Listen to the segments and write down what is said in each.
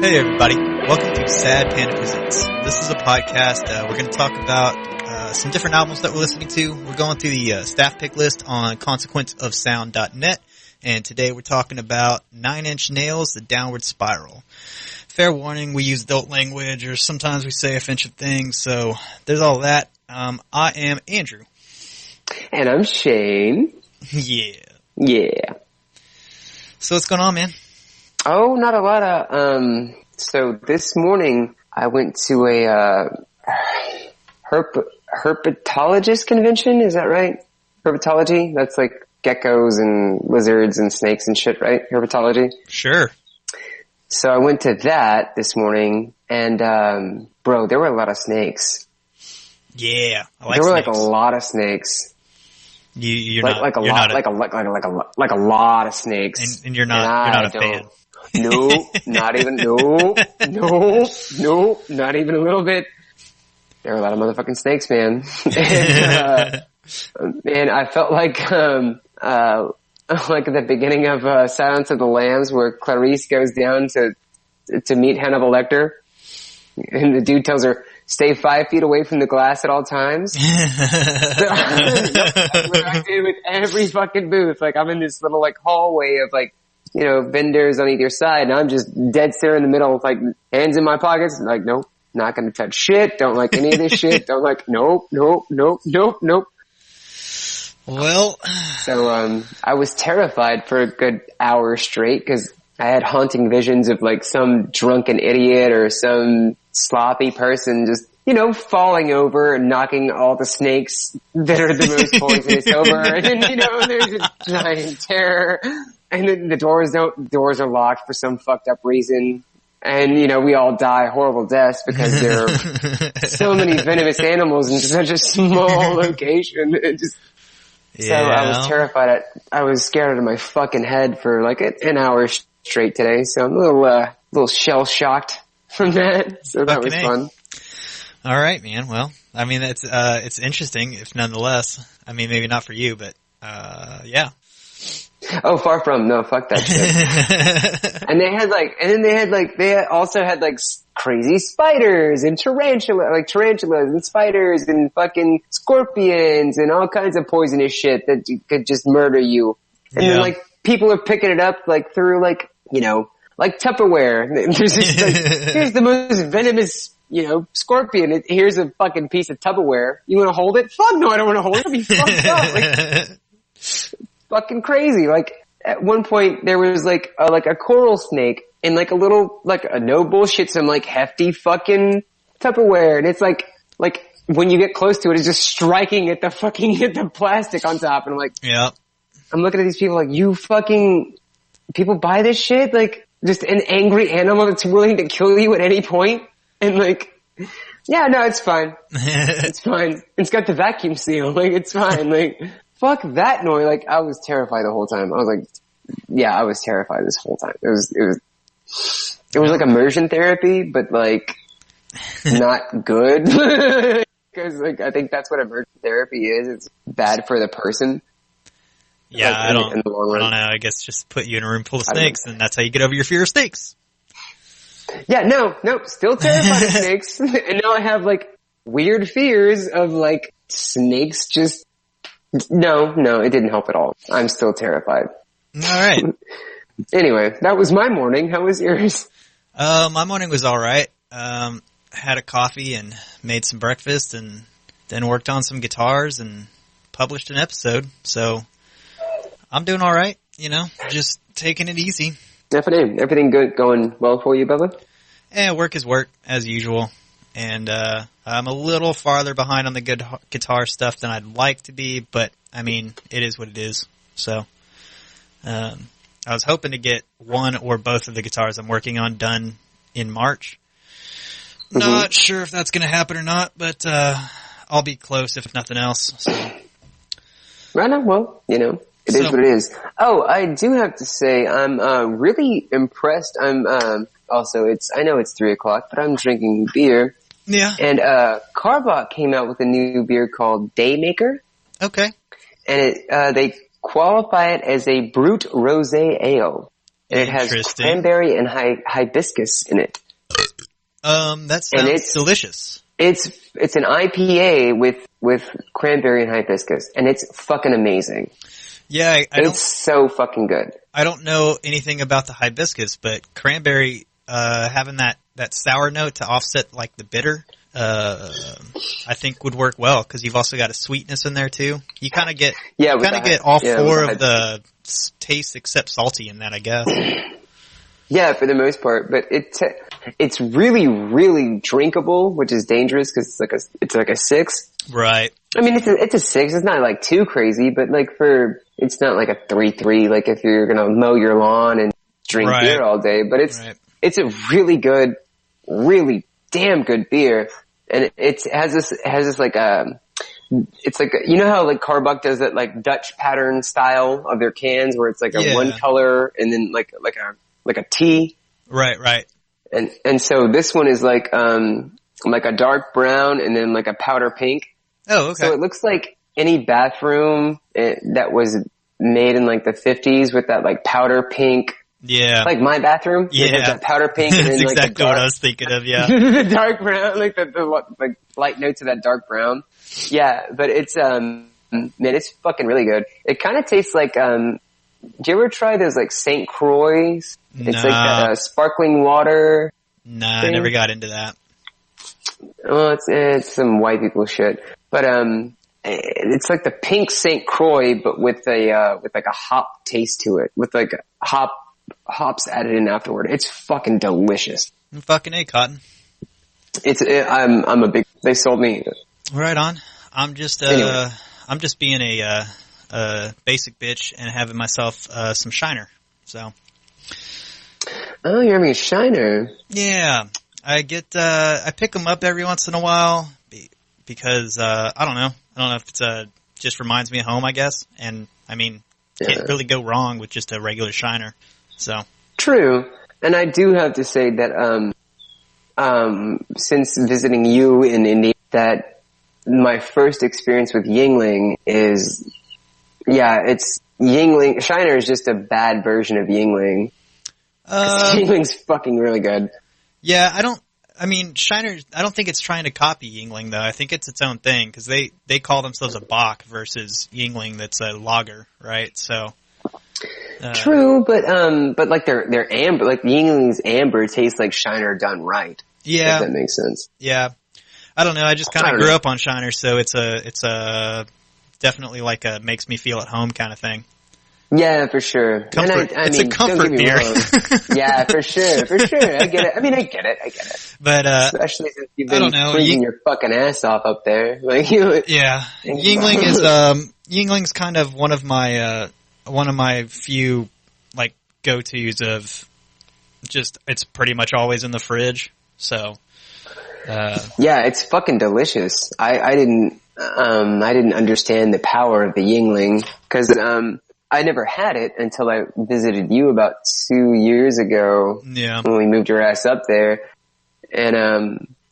Hey everybody, welcome to Sad Panda Presents. This is a podcast. We're going to talk about some different albums that we're listening to. We're going through the staff pick list on consequenceofsound.net, and today we're talking about 9 Inch Nails, The Downward Spiral. Fair warning, we use adult language, or sometimes we say offensive things, so there's all that. I am Andrew. And I'm Shane. Yeah. So what's going on, man? Oh, not a lot of, so this morning I went to a, herpetologist convention, is that right? Herpetology? That's like geckos and lizards and snakes and shit, right? Herpetology? Sure. So I went to that this morning and, bro, there were a lot of snakes. Yeah, I like There were snakes. like a lot of snakes. You're like, not like a you're lot, not like a lot of snakes. and you're not a fan. No, not even, no, not even a little bit. There were a lot of motherfucking snakes, man. And I felt like at the beginning of Silence of the Lambs, where Clarice goes down to meet Hannibal Lecter, and the dude tells her, "Stay 5 feet away from the glass at all times." That's what I did with every fucking booth. Like, I'm in this little like hallway of like, you know, vendors on either side, and I'm just dead there in the middle, like hands in my pockets, like, nope, not gonna touch shit, don't like any of this shit, don't like, nope. Well, so, I was terrified for a good hour straight, cause I had haunting visions of like some drunken idiot or some sloppy person just, you know, falling over and knocking all the snakes that are the most poisonous over, and then, you know, there's a giant terror. And then the doors are locked for some fucked up reason. And, you know, we all die horrible deaths because there are so many venomous animals in such a small location. So I was terrified. I was scared out of my fucking head for like an hour straight today. So I'm a little shell shocked from that. So that was fun. All right, man. Well, I mean, it's interesting, if nonetheless. I mean, maybe not for you, but, yeah. Oh, far from. No, fuck that shit. And they also had like crazy spiders and tarantulas and spiders and fucking scorpions and all kinds of poisonous shit that could just murder you. And then like people are picking it up like through like, you know, like Tupperware. There's just like, here's the most venomous, you know, scorpion. Here's a fucking piece of Tupperware. You want to hold it? Fuck no, I don't want to hold it. It'll be fucked up. Like, fucking crazy. Like at one point there was like a coral snake in like a little, like a no bullshit, some like hefty fucking Tupperware. And it's like when you get close to it, it's just striking at the plastic on top. And I'm like, yeah. I'm looking at these people like, you fucking people buy this shit? Like just an angry animal that's willing to kill you at any point? And like, yeah, no, it's fine. It's fine. It's got the vacuum seal. Like, it's fine. Like, fuck that noise. Like, I was terrified the whole time. I was like, yeah, I was terrified this whole time. It was like immersion therapy, but like, not good. Cause like, I think that's what immersion therapy is. It's bad for the person. Yeah, like, I don't know. I guess just put you in a room full of snakes, and that's how you get over your fear of snakes. Yeah, nope, still terrified of snakes. And now I have like weird fears of like snakes just, no, it didn't help at all. I'm still terrified. All right. Anyway, that was my morning. How was yours? My morning was all right. Had a coffee and made some breakfast and then worked on some guitars and published an episode. So I'm doing all right, you know, just taking it easy. Definitely. Everything good, going well for you, Bubba? Work is work, as usual. And I'm a little farther behind on the good guitar stuff than I'd like to be, but, I mean, it is what it is. So I was hoping to get one or both of the guitars I'm working on done in March. Mm-hmm. Not sure if that's going to happen or not, but I'll be close if nothing else. So. Right on. Well, you know. It is what it is. Oh, I do have to say, I'm really impressed. I know it's 3:00, but I'm drinking beer. Yeah. And Carbach came out with a new beer called Daymaker. Okay. And they qualify it as a brut rosé ale. and it has Interesting. cranberry and hibiscus in it. That sounds delicious. It's an IPA with cranberry and hibiscus, and it's fucking amazing. Yeah, it's so fucking good. I don't know anything about the hibiscus, but cranberry, having that sour note to offset like the bitter, I think would work well, because you've also got a sweetness in there too. You kind of get all four of the tastes except salty in that, I guess. Yeah, for the most part, but it's really, really drinkable, which is dangerous because it's like a 6. Right. I mean, it's a 6. It's not like too crazy, but like it's not like a 3.3. Like if you're gonna mow your lawn and drink beer all day, but it's a really good, really damn good beer, and it has this like it's like you know how like Carbuck does that like Dutch pattern style of their cans where it's like a one color and then like a T. Right. And so this one is like a dark brown and then like a powder pink. Oh, okay. So it looks like any bathroom that was made in like the 50s with that like powder pink. Yeah. Like my bathroom. Yeah. With that powder pink and then That's like exactly what I was thinking of, yeah. the dark brown, like the like light notes of that dark brown. Yeah, but it's man, it's fucking really good. It kind of tastes like do you ever try those like St. Croix? It's like that sparkling water. Nah, thing. I never got into that. Well, it's some white people shit, but it's like the pink St. Croix, but with like a hop taste to it, with like hops added in afterward. It's fucking delicious. Fucking A, Cotton. I'm a big. They sold me. Right on. I'm just Anyway. I'm just being a basic bitch and having myself some Shiner. So. Oh, you're having a Shiner. Yeah, I pick them up every once in a while because I don't know if it's just reminds me of home, I guess. And I mean, can't really go wrong with just a regular Shiner. So true, and I do have to say that since visiting you in India, that my first experience with Yingling is, it's Yingling. Shiner is just a bad version of Yingling. Yingling's fucking really good. Yeah, Shiner, I don't think it's trying to copy Yingling though. I think it's its own thing because they call themselves a Bock versus Yingling that's a lager, right? So. True, but like their amber, like Yingling's amber tastes like Shiner done right. Yeah. If that makes sense. Yeah. I don't know. I just kind of grew up on Shiner, so it's a definitely like a makes me feel at home kind of thing. Yeah, for sure. Comfort, it's a comfort beer. Yeah, for sure. I get it. I mean, I get it. But, especially since you've been freezing your fucking ass off up there. Like, yeah. Yingling is, Yingling's kind of one of my few, like, go-tos of just, it's pretty much always in the fridge. So, yeah, it's fucking delicious. I didn't understand the power of the Yingling because, I never had it until I visited you about 2 years ago. Yeah. When we moved your ass up there. And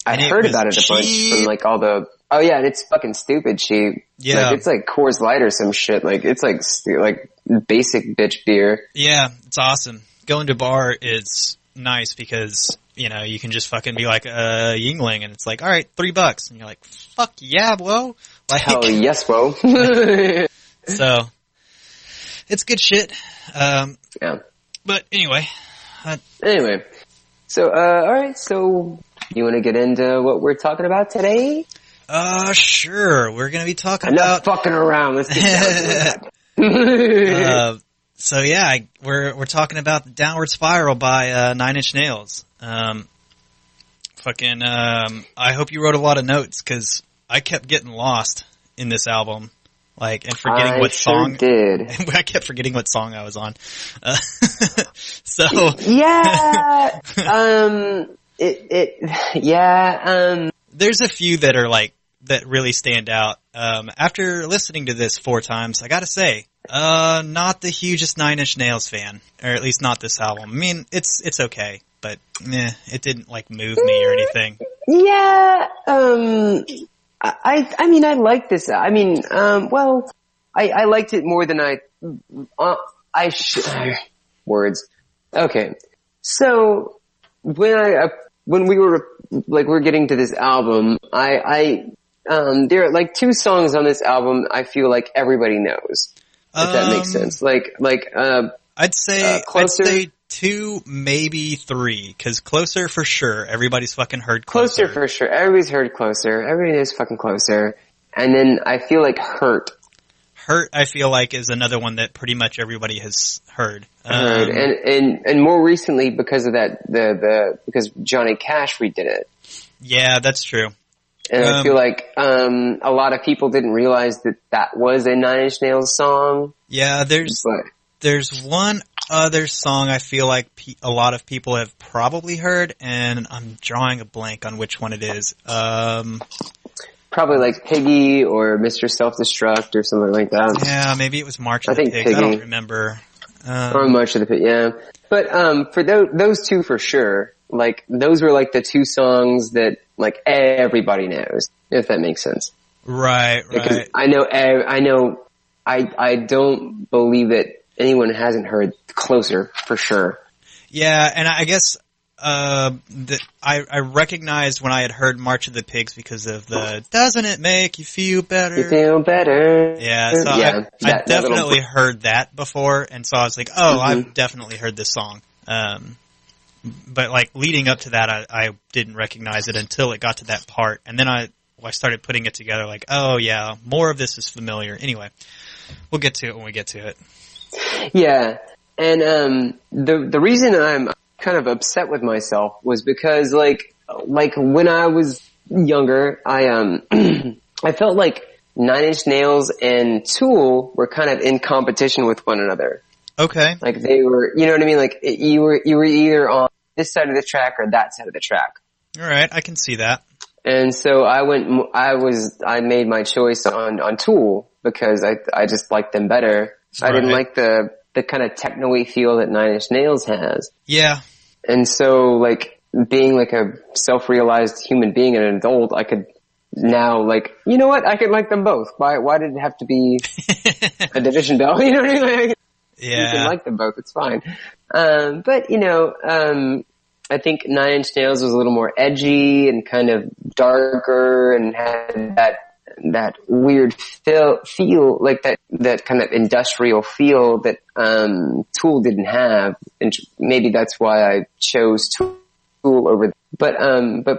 I heard about it a bunch from like all the, oh yeah, and it's fucking stupid cheap. Yeah. Like, it's like Coors Light or some shit. Like, it's like basic bitch beer. Yeah, it's awesome. Going to a bar is nice because, you know, you can just fucking be like, Yingling, and it's like, alright, $3. And you're like, fuck yeah, whoa. Like, hell yes, whoa. So, it's good shit. Yeah. But anyway. So, alright, so, you wanna get into what we're talking about today? Sure. We're gonna be talking Enough fucking around. Let's get down to it. So yeah, we're talking about the Downward Spiral by, 9 Inch Nails. I hope you wrote a lot of notes, cause I kept getting lost in this album. Like, and forgetting what song. Did. I kept forgetting what song I was on. So. Yeah. There's a few that are like, that really stand out. After listening to this 4 times, I gotta say, not the hugest 9 Inch Nails fan. Or at least not this album. I mean, it's okay, but it didn't like move me or anything. Yeah, I mean, I like this. I mean, I liked it more than words. Okay. So when we were we're getting to this album, there are like two songs on this album I feel like everybody knows. If that makes sense. I'd say Closer. I'd say 2, maybe 3, because Closer for sure. Everybody's fucking heard Closer. Closer for sure. Everybody's heard Closer. Everybody knows fucking Closer. And then I feel like Hurt. Hurt, I feel like, is another one that pretty much everybody has heard. And more recently because of that, because Johnny Cash redid it. Yeah, that's true. And I feel like a lot of people didn't realize that was a Nine Inch Nails song. Yeah, there's one other song I feel like a lot of people have probably heard, and I'm drawing a blank on which one it is. Probably like Piggy or Mr. Self-Destruct or something like that. Yeah, maybe it was March of the Pigs. Piggy. I don't remember. Or March of the Pigs, yeah. But for those two for sure, like those were like the two songs that like everybody knows, if that makes sense. Right. Because I don't believe that anyone hasn't heard Closer for sure. Yeah, and I guess I recognized when I had heard March of the Pigs because of the "Doesn't it make you feel better?" You feel better. Yeah, so I definitely heard that before, and so I was like, oh, I've definitely heard this song. But like leading up to that, I didn't recognize it until it got to that part, and then I started putting it together. Like, oh yeah, more of this is familiar. Anyway, we'll get to it when we get to it. Yeah, and the reason I'm kind of upset with myself was because like when I was younger, I I felt like Nine Inch Nails and Tool were kind of in competition with one another. Okay. Like they were, you know what I mean? Like you were either on this side of the track or that side of the track. All right, I can see that. And so I made my choice on Tool because I just liked them better. Right. I didn't like the kind of techno-y feel that Nine Inch Nails has. Yeah. And so like being like a self-realized human being and an adult, I could now like, you know what? I could like them both. Why did it have to be a division bell? You know what I mean? Yeah. You can like them both. It's fine. But you know, I think Nine Inch Nails was a little more edgy and kind of darker and had that weird feel, like that kind of industrial feel that Tool didn't have, and maybe that's why I chose Tool over. But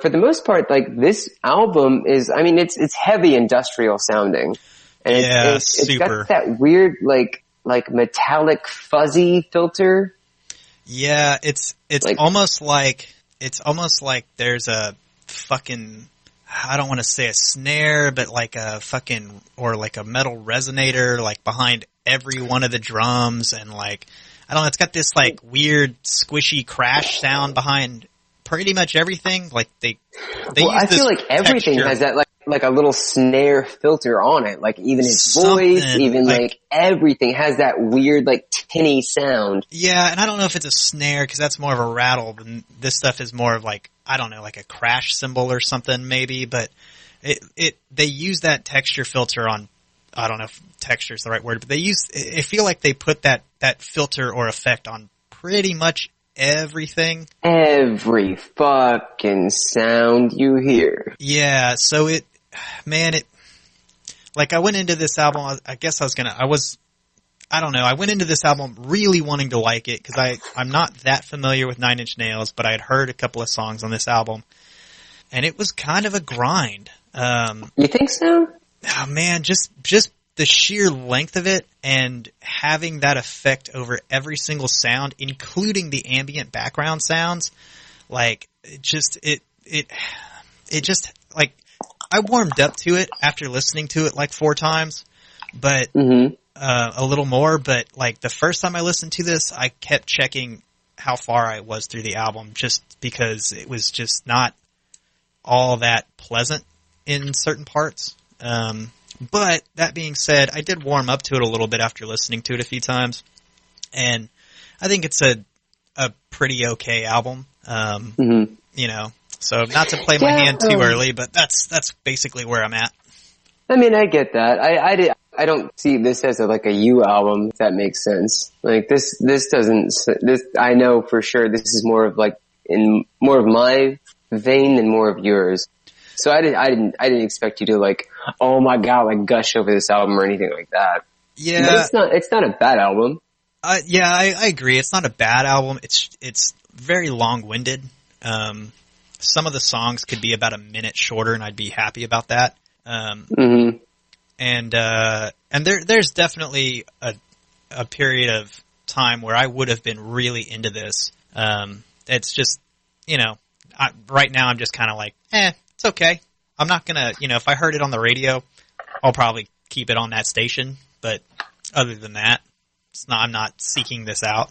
for the most part, like this album is, I mean, it's heavy industrial sounding, and it's got that weird like metallic fuzzy filter. Yeah, it's like, almost like there's a fucking, I don't want to say a snare, but like a fucking, or like a metal resonator, like behind every one of the drums, and like, I don't know, it's got this like weird squishy crash sound behind pretty much everything. Like they use I feel like everything has that like a little snare filter on it. Like even his voice, even like everything has that weird like tinny sound. Yeah, and I don't know if it's a snare because that's more of a rattle. This stuff is more of like, I don't know, like a crash cymbal or something maybe, but they use that texture filter on, I don't know if texture is the right word, but I feel like they put that filter or effect on pretty much everything. Every fucking sound you hear. Yeah, so like I went into this album, I went into this album really wanting to like it because I'm not that familiar with Nine Inch Nails, but I had heard a couple of songs on this album, and it was kind of a grind. You think so? Oh man, just the sheer length of it and having that effect over every single sound, including the ambient background sounds, like it just like I warmed up to it after listening to it like 4 times, but a little more. But like the first time I listened to this, I kept checking how far I was through the album just because it was just not all that pleasant in certain parts. But that being said, I did warm up to it a little bit after listening to it a few times, and I think it's a pretty okay album. You know, so not to play my hand too early, but that's basically where I'm at. I mean, I get that. I don't see this as like a you album, if that makes sense. Like this doesn't, I know for sure this is more of like, in more of my vein than more of yours. So I didn't expect you to like, oh my god, like gush over this album or anything like that. Yeah. But it's not a bad album. Yeah, I agree. It's not a bad album. It's very long-winded. Some of the songs could be about a minute shorter, and I'd be happy about that. And there's definitely a period of time where I would have been really into this. It's just, right now I'm just kind of like, it's okay. I'm not gonna, if I heard it on the radio, I'll probably keep it on that station. But other than that, I'm not seeking this out.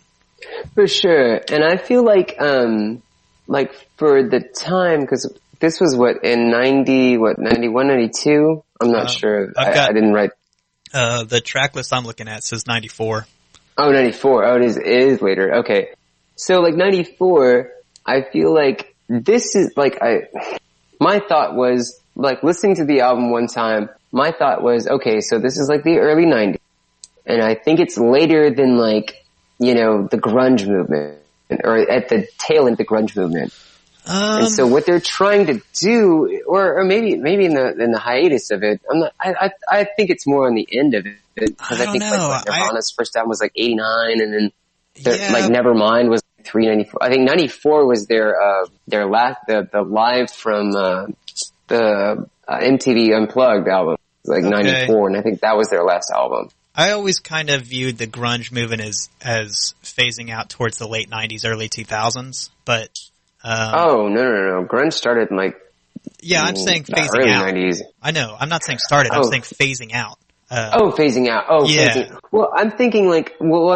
For sure. And I feel like for the time, because this was in 91, 92? I'm not sure. I didn't write. The track list I'm looking at says 94. Oh, 94. Oh, it is later. Okay. So like 94, I feel like this is like, my thought was like listening to the album one time, my thought was, okay, so this is like the early 90s. And I think it's later than like, the grunge movement or at the tail end of the grunge movement. And so what they're trying to do, or maybe in the hiatus of it, I think it's more on the end of it. Because I think like Nirvana's first album was like 89 and then like Nevermind was 394. I think 94 was their last, the live from, the MTV Unplugged album, like 94, and I think that was their last album. I always kind of viewed the grunge movement as phasing out towards the late 90s, early 2000s, but... no. Grunge started in like... Yeah, I'm saying phasing early out. 90s. I know. I'm not saying started. I'm saying phasing out. Phasing out. Yeah. Phasing. Well, what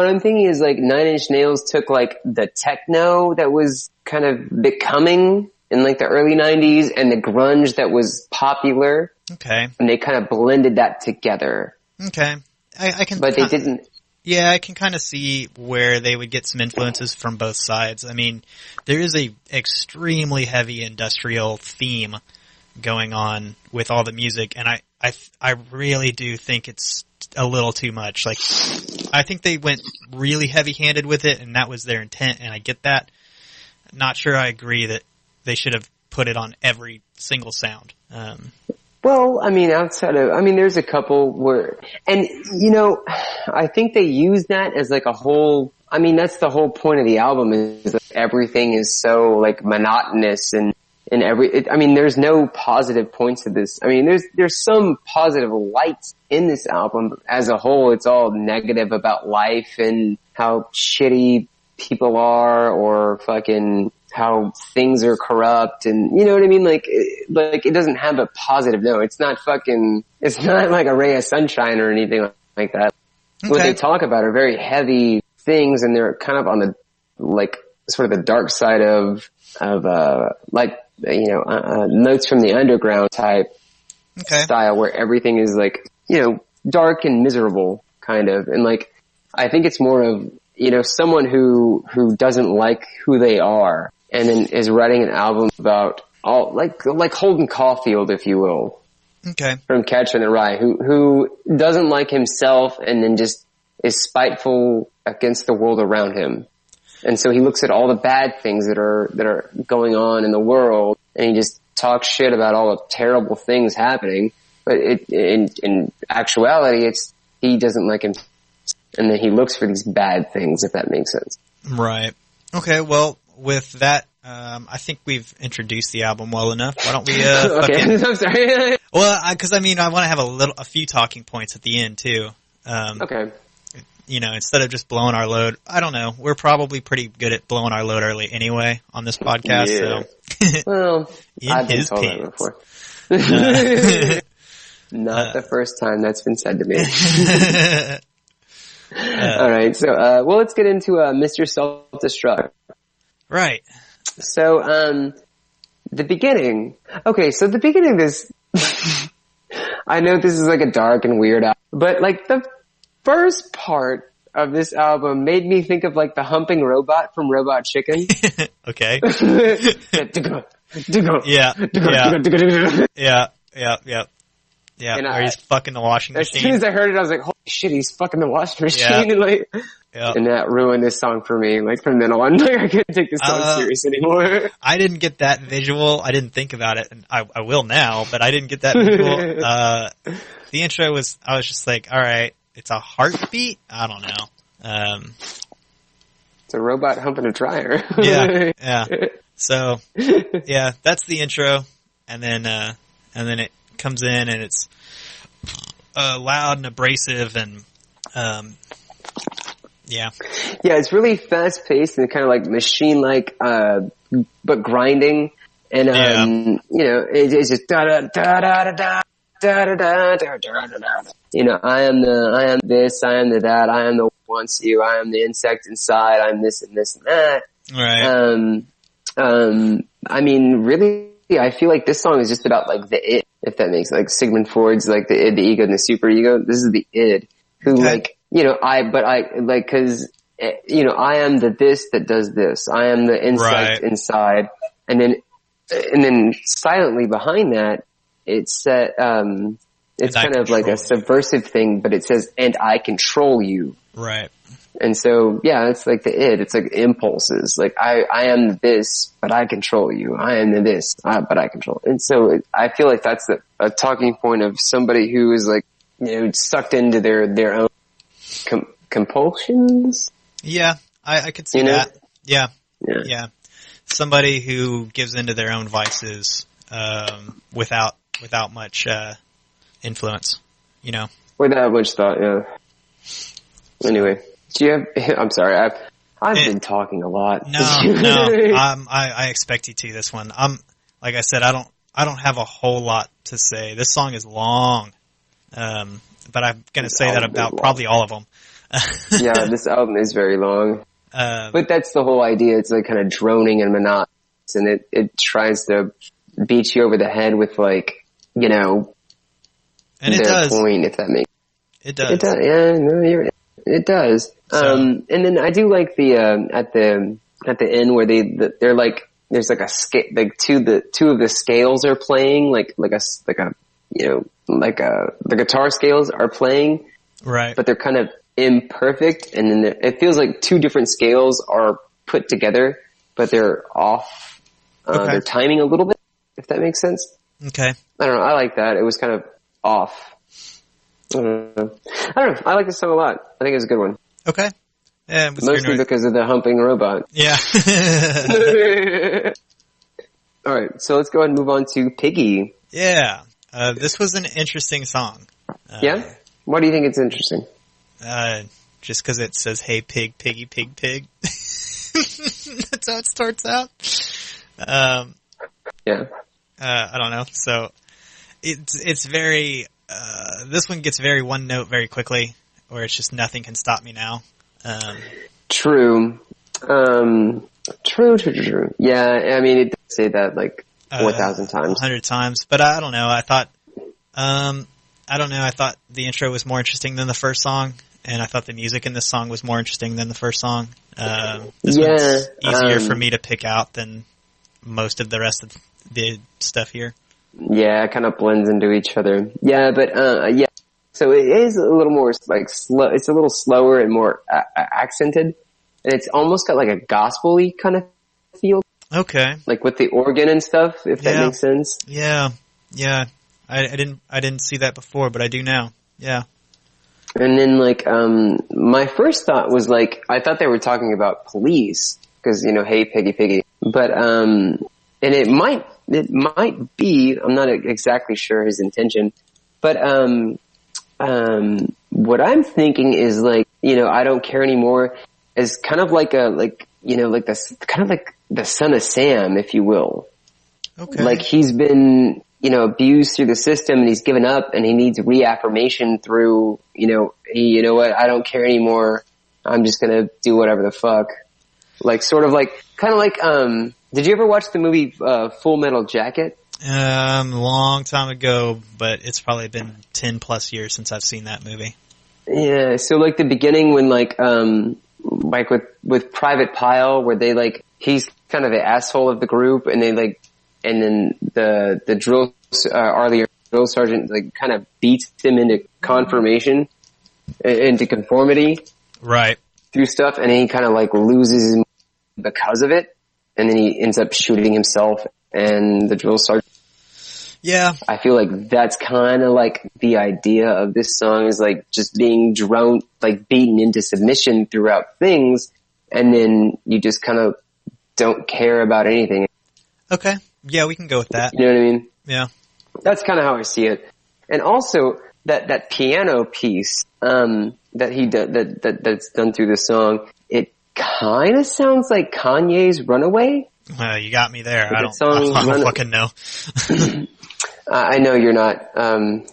I'm thinking is like Nine Inch Nails took like the techno that was kind of becoming in like the early 90s and the grunge that was popular. Okay. And they kind of blended that together. Okay. I can... But they didn't... Yeah, I can kind of see where they would get some influences from both sides. I mean, there is a extremely heavy industrial theme going on with all the music, and I really do think it's a little too much. Like, I think they went really heavy-handed with it, and that was their intent, and I get that. Not sure I agree that they should have put it on every single sound. Well, I mean, there's a couple where, and I think they use that as like a whole, I mean, that's the whole point of the album is that everything is so like monotonous and there's no positive points to this. I mean, there's some positive lights in this album, but as a whole, it's all negative about life and how shitty people are or fucking how things are corrupt and you know what I mean? Like it doesn't have a positive note. It's not like a ray of sunshine or anything like that. Okay. What they talk about are very heavy things and they're kind of on the, like, sort of the dark side of Notes from the Underground type style where everything is like, dark and miserable kind of. And like, I think it's more of, someone who doesn't like who they are and then is writing an album about all, like Holden Caulfield, if you will. Okay. From Catcher in the Rye, who doesn't like himself and then just is spiteful against the world around him. And so he looks at all the bad things that are going on in the world and he just talks shit about all the terrible things happening. But in actuality, he doesn't like him. And then he looks for these bad things, if that makes sense. Right. Okay, well, with that, I think we've introduced the album well enough. Why don't we, okay, I'm sorry. Well, I want to have a few talking points at the end, too. Okay. Instead of just blowing our load, I don't know. We're probably pretty good at blowing our load early anyway on this podcast. Yeah. So. Well, I've been told that before. Not the first time that's been said to me. All right, so let's get into Mr. Self-Destruct. Right. So the beginning. Okay, so the beginning of this. I know this is like a dark and weird album, but like the first part of this album made me think of like the humping robot from Robot Chicken. Okay. Yeah. Yeah, And where he's fucking the washing as machine. soon as I heard it, I was like, holy shit, he's fucking the washing machine. Yeah. And like, Yep. and that ruined this song for me. Like from then on, like I couldn't take this song serious anymore. I didn't get that visual. I didn't think about it, and I will now, but I didn't get that visual. The intro was, I was just like, all right, it's a heartbeat? I don't know. It's a robot humping a dryer. Yeah. So, yeah, that's the intro, and then it comes in, and it's loud and abrasive, and yeah. Yeah, it's really fast paced and kind of like machine like, but grinding. And, you know, it's just da da da da da da da da da da da. You know, I am this, I am the that, I am the wants you, I am the insect inside, I'm this and this and that. Right. I mean, really, I feel like this song is just about like the id, if that makes like Sigmund Freud's like the id, the ego, and the super ego. This is the id who like, you know, cause, you know, I am the this that does this. I am the insect inside. And then silently behind that, it's it's kind of like a subversive thing, but it says, and I control you. Right. And so, yeah, it's like the id. It's like impulses. Like, I am this, but I control you. I am the this, but I control. And so I feel like that's a talking point of somebody who is like, you know, sucked into their own compulsions. Yeah, I could see that. Yeah. Somebody who gives into their own vices, without much, influence, you know? Without much thought, yeah. Anyway. Do you have, I'm sorry, I've been talking a lot. No, I expect you to this one. Like I said, I don't have a whole lot to say. This song is long. But I'm gonna say that about probably all of them. Yeah, this album is very long. But that's the whole idea. It's like kind of droning and monotonous, and it tries to beat you over the head with like, you know, and it does. Point, if that makes it does. It does. Yeah, no, it does. So. And then I do like the at the end where they're like, there's like a scale, like two of the scales are playing, like a you know, like the guitar scales are playing, right? But they're kind of imperfect, and then it feels like two different scales are put together, but they're off. They're timing a little bit, if that makes sense. Okay. I don't know. I like that. It was kind of off. I don't know. I like this song a lot. I think it's a good one. Okay. Yeah, mostly because of the humping robot. Yeah. All right, so let's go ahead and move on to Piggy. Yeah. This was an interesting song. Yeah? Why do you think it's interesting? Just because it says, hey, pig, piggy, pig, pig. That's how it starts out. Yeah. I don't know. So it's very, this one gets very one note very quickly, or it's just nothing can stop me now. True. True. Yeah, I mean, it does say that like 4,000 times. 100 times. But I don't know. I thought the intro was more interesting than the first song, and I thought the music in this song was more interesting than the first song. This one's easier for me to pick out than most of the rest of the stuff here. Yeah, it kind of blends into each other. Yeah, but yeah. So it is a little more like slow. It's a little slower and more accented, and it's almost got like a gospel-y kind of feel. Okay. Like with the organ and stuff, if that makes sense. Yeah. I didn't see that before, but I do now. Yeah. And then like, my first thought was like, I thought they were talking about police, cause you know, hey, piggy, piggy. But, and it might be, I'm not exactly sure his intention, but, what I'm thinking is like, you know, I don't care anymore is kind of like this, kind of like the son of Sam, if you will. Okay. Like he's been, you know, abused through the system and he's given up and he needs reaffirmation through, you know what, I don't care anymore. I'm just gonna do whatever the fuck. Like sort of like, kind of like, did you ever watch the movie, Full Metal Jacket? A long time ago, but it's probably been 10 plus years since I've seen that movie. Yeah. So like the beginning when like with Private Pile where they like, he's kind of the asshole of the group and they like, and then the drill, earlier drill sergeant like kind of beats him into conformation, into conformity, right, through stuff, and then he kind of like loses his mind because of it, and then he ends up shooting himself and the drill sergeant. Yeah. I feel like that's kind of like the idea of this song, is like just being droned, like beaten into submission throughout things, and then you just kind of don't care about anything. Okay. Yeah, we can go with that. You know what I mean? Yeah. That's kind of how I see it. And also that piano piece, that he that's done through the song, it kind of sounds like Kanye's Runaway. You got me there. I don't fucking know. I know you're not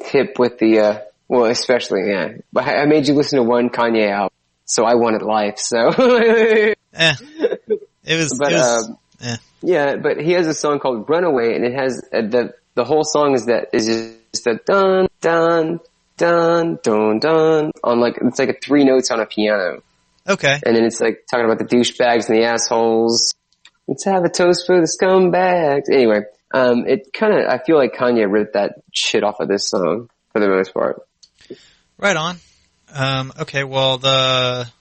hip with the well, especially but I made you listen to one Kanye album, so I wanted life. So it was. Yeah, but he has a song called Runaway, and it has the whole song is just a dun dun dun dun dun on like it's like 3 notes on a piano. Okay. And then it's like talking about the douchebags and the assholes. Let's have a toast for the scumbags. Anyway. It kind of, I feel like Kanye ripped that shit off of this song for the most part. Right on. Okay, well, the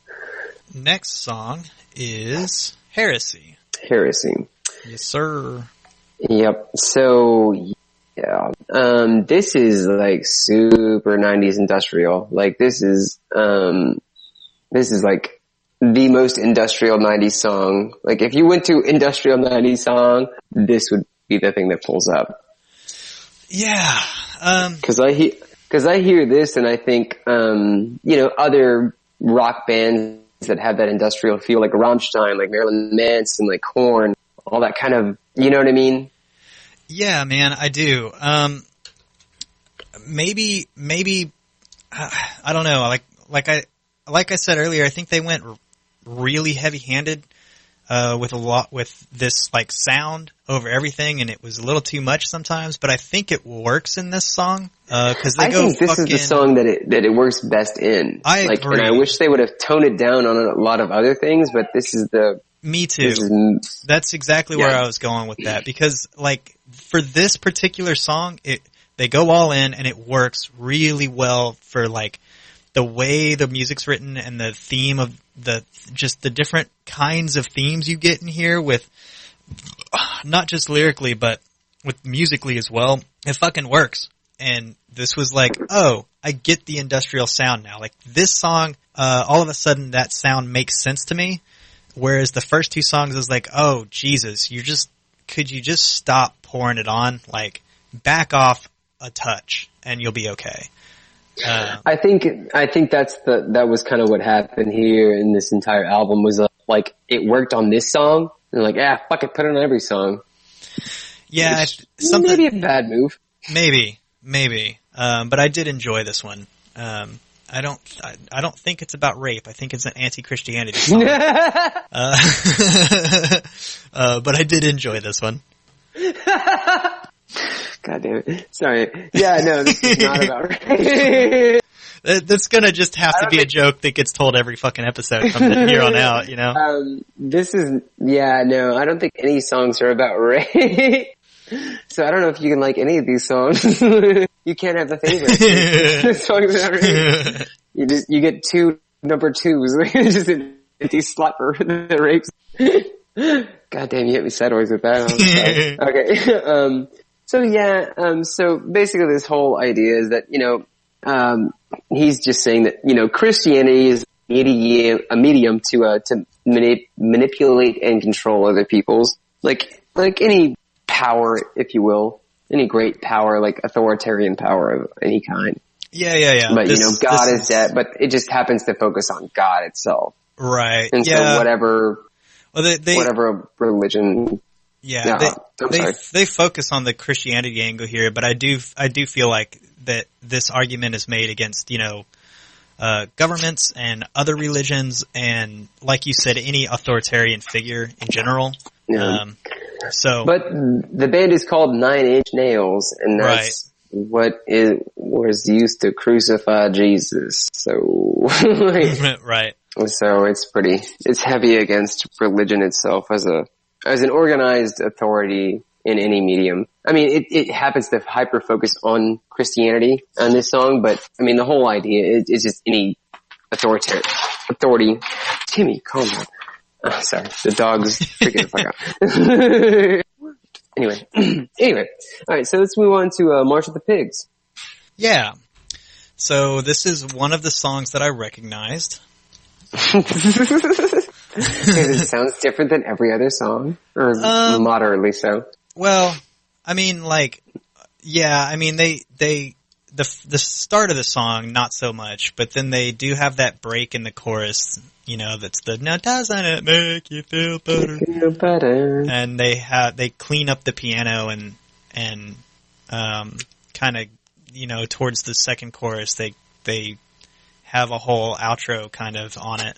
next song is Heresy. Heresy. Yes, sir. Yep. So, yeah. This is like super 90s industrial. Like this is like the most industrial 90s song. Like if you went to industrial 90s song, this would be the thing that pulls up. Yeah. Cause I hear this and I think, other rock bands that have that industrial feel, like Rammstein, like Marilyn Manson, like Korn, all that kind of, you know what I mean? Yeah, man, I do. Maybe, I don't know. Like I said earlier, I think they went really heavy-handed with this like sound over everything, and it was a little too much sometimes. But I think it works in this song because I think this is the song that it works best in. I agree. And I wish they would have toned it down on a lot of other things, but this is the. Me too. That's exactly where I was going with that, because like for this particular song, they go all in and it works really well for like the way the music's written and the theme of the different kinds of themes you get in here, with not just lyrically but with musically as well. It fucking works. And this was like, oh, I get the industrial sound now. Like this song, all of a sudden that sound makes sense to me. Whereas the first 2 songs is like, oh Jesus, could you just stop pouring it on? Like back off a touch and you'll be okay. I think that was kind of what happened here in this entire album, was like it worked on this song and like, fuck it, put it on every song. Yeah, maybe a bad move. Maybe. But I did enjoy this one. I don't think it's about rape. I think it's an anti-Christianity song. But I did enjoy this one. God damn it. Sorry. Yeah, no, this is not about rape. That's gonna just have to be a joke that gets told every fucking episode from here on out, you know? I don't think any songs are about rape. So I don't know if you can like any of these songs. You can't have the favorite. Songs about rape. You get 2 number 2s. Just an empty slot for the rapes. God damn, you hit me sideways with that. Okay. So basically this whole idea is that, he's just saying that, Christianity is a medium to manipulate and control other people's, like any power, if you will, any great power, like authoritarian power of any kind. Yeah. But, God is that, but it just happens to focus on God itself. Right. And so whatever religion. Yeah, they focus on the Christianity angle here, but I do feel like that this argument is made against, governments and other religions and, like you said, any authoritarian figure in general. Yeah. But the band is called 9 Inch Nails, and that's what it was used to crucify Jesus. So, right. So it's heavy against religion itself as an organized authority in any medium. I mean, it happens to hyper focus on Christianity on this song, but I mean, the whole idea is just any authority. Timmy, calm down. Oh, sorry, the dog's freaking the fuck out. Anyway. Alright, so let's move on to March of the Pigs. Yeah. So this is one of the songs that I recognized. It sounds different than every other song, or moderately so. Well, I mean, like, yeah, I mean, the start of the song, not so much, but then they do have that break in the chorus, you know, that's the, now doesn't it make you feel better? Feel better. And they clean up the piano and kind of, you know, towards the second chorus, they have a whole outro kind of on it.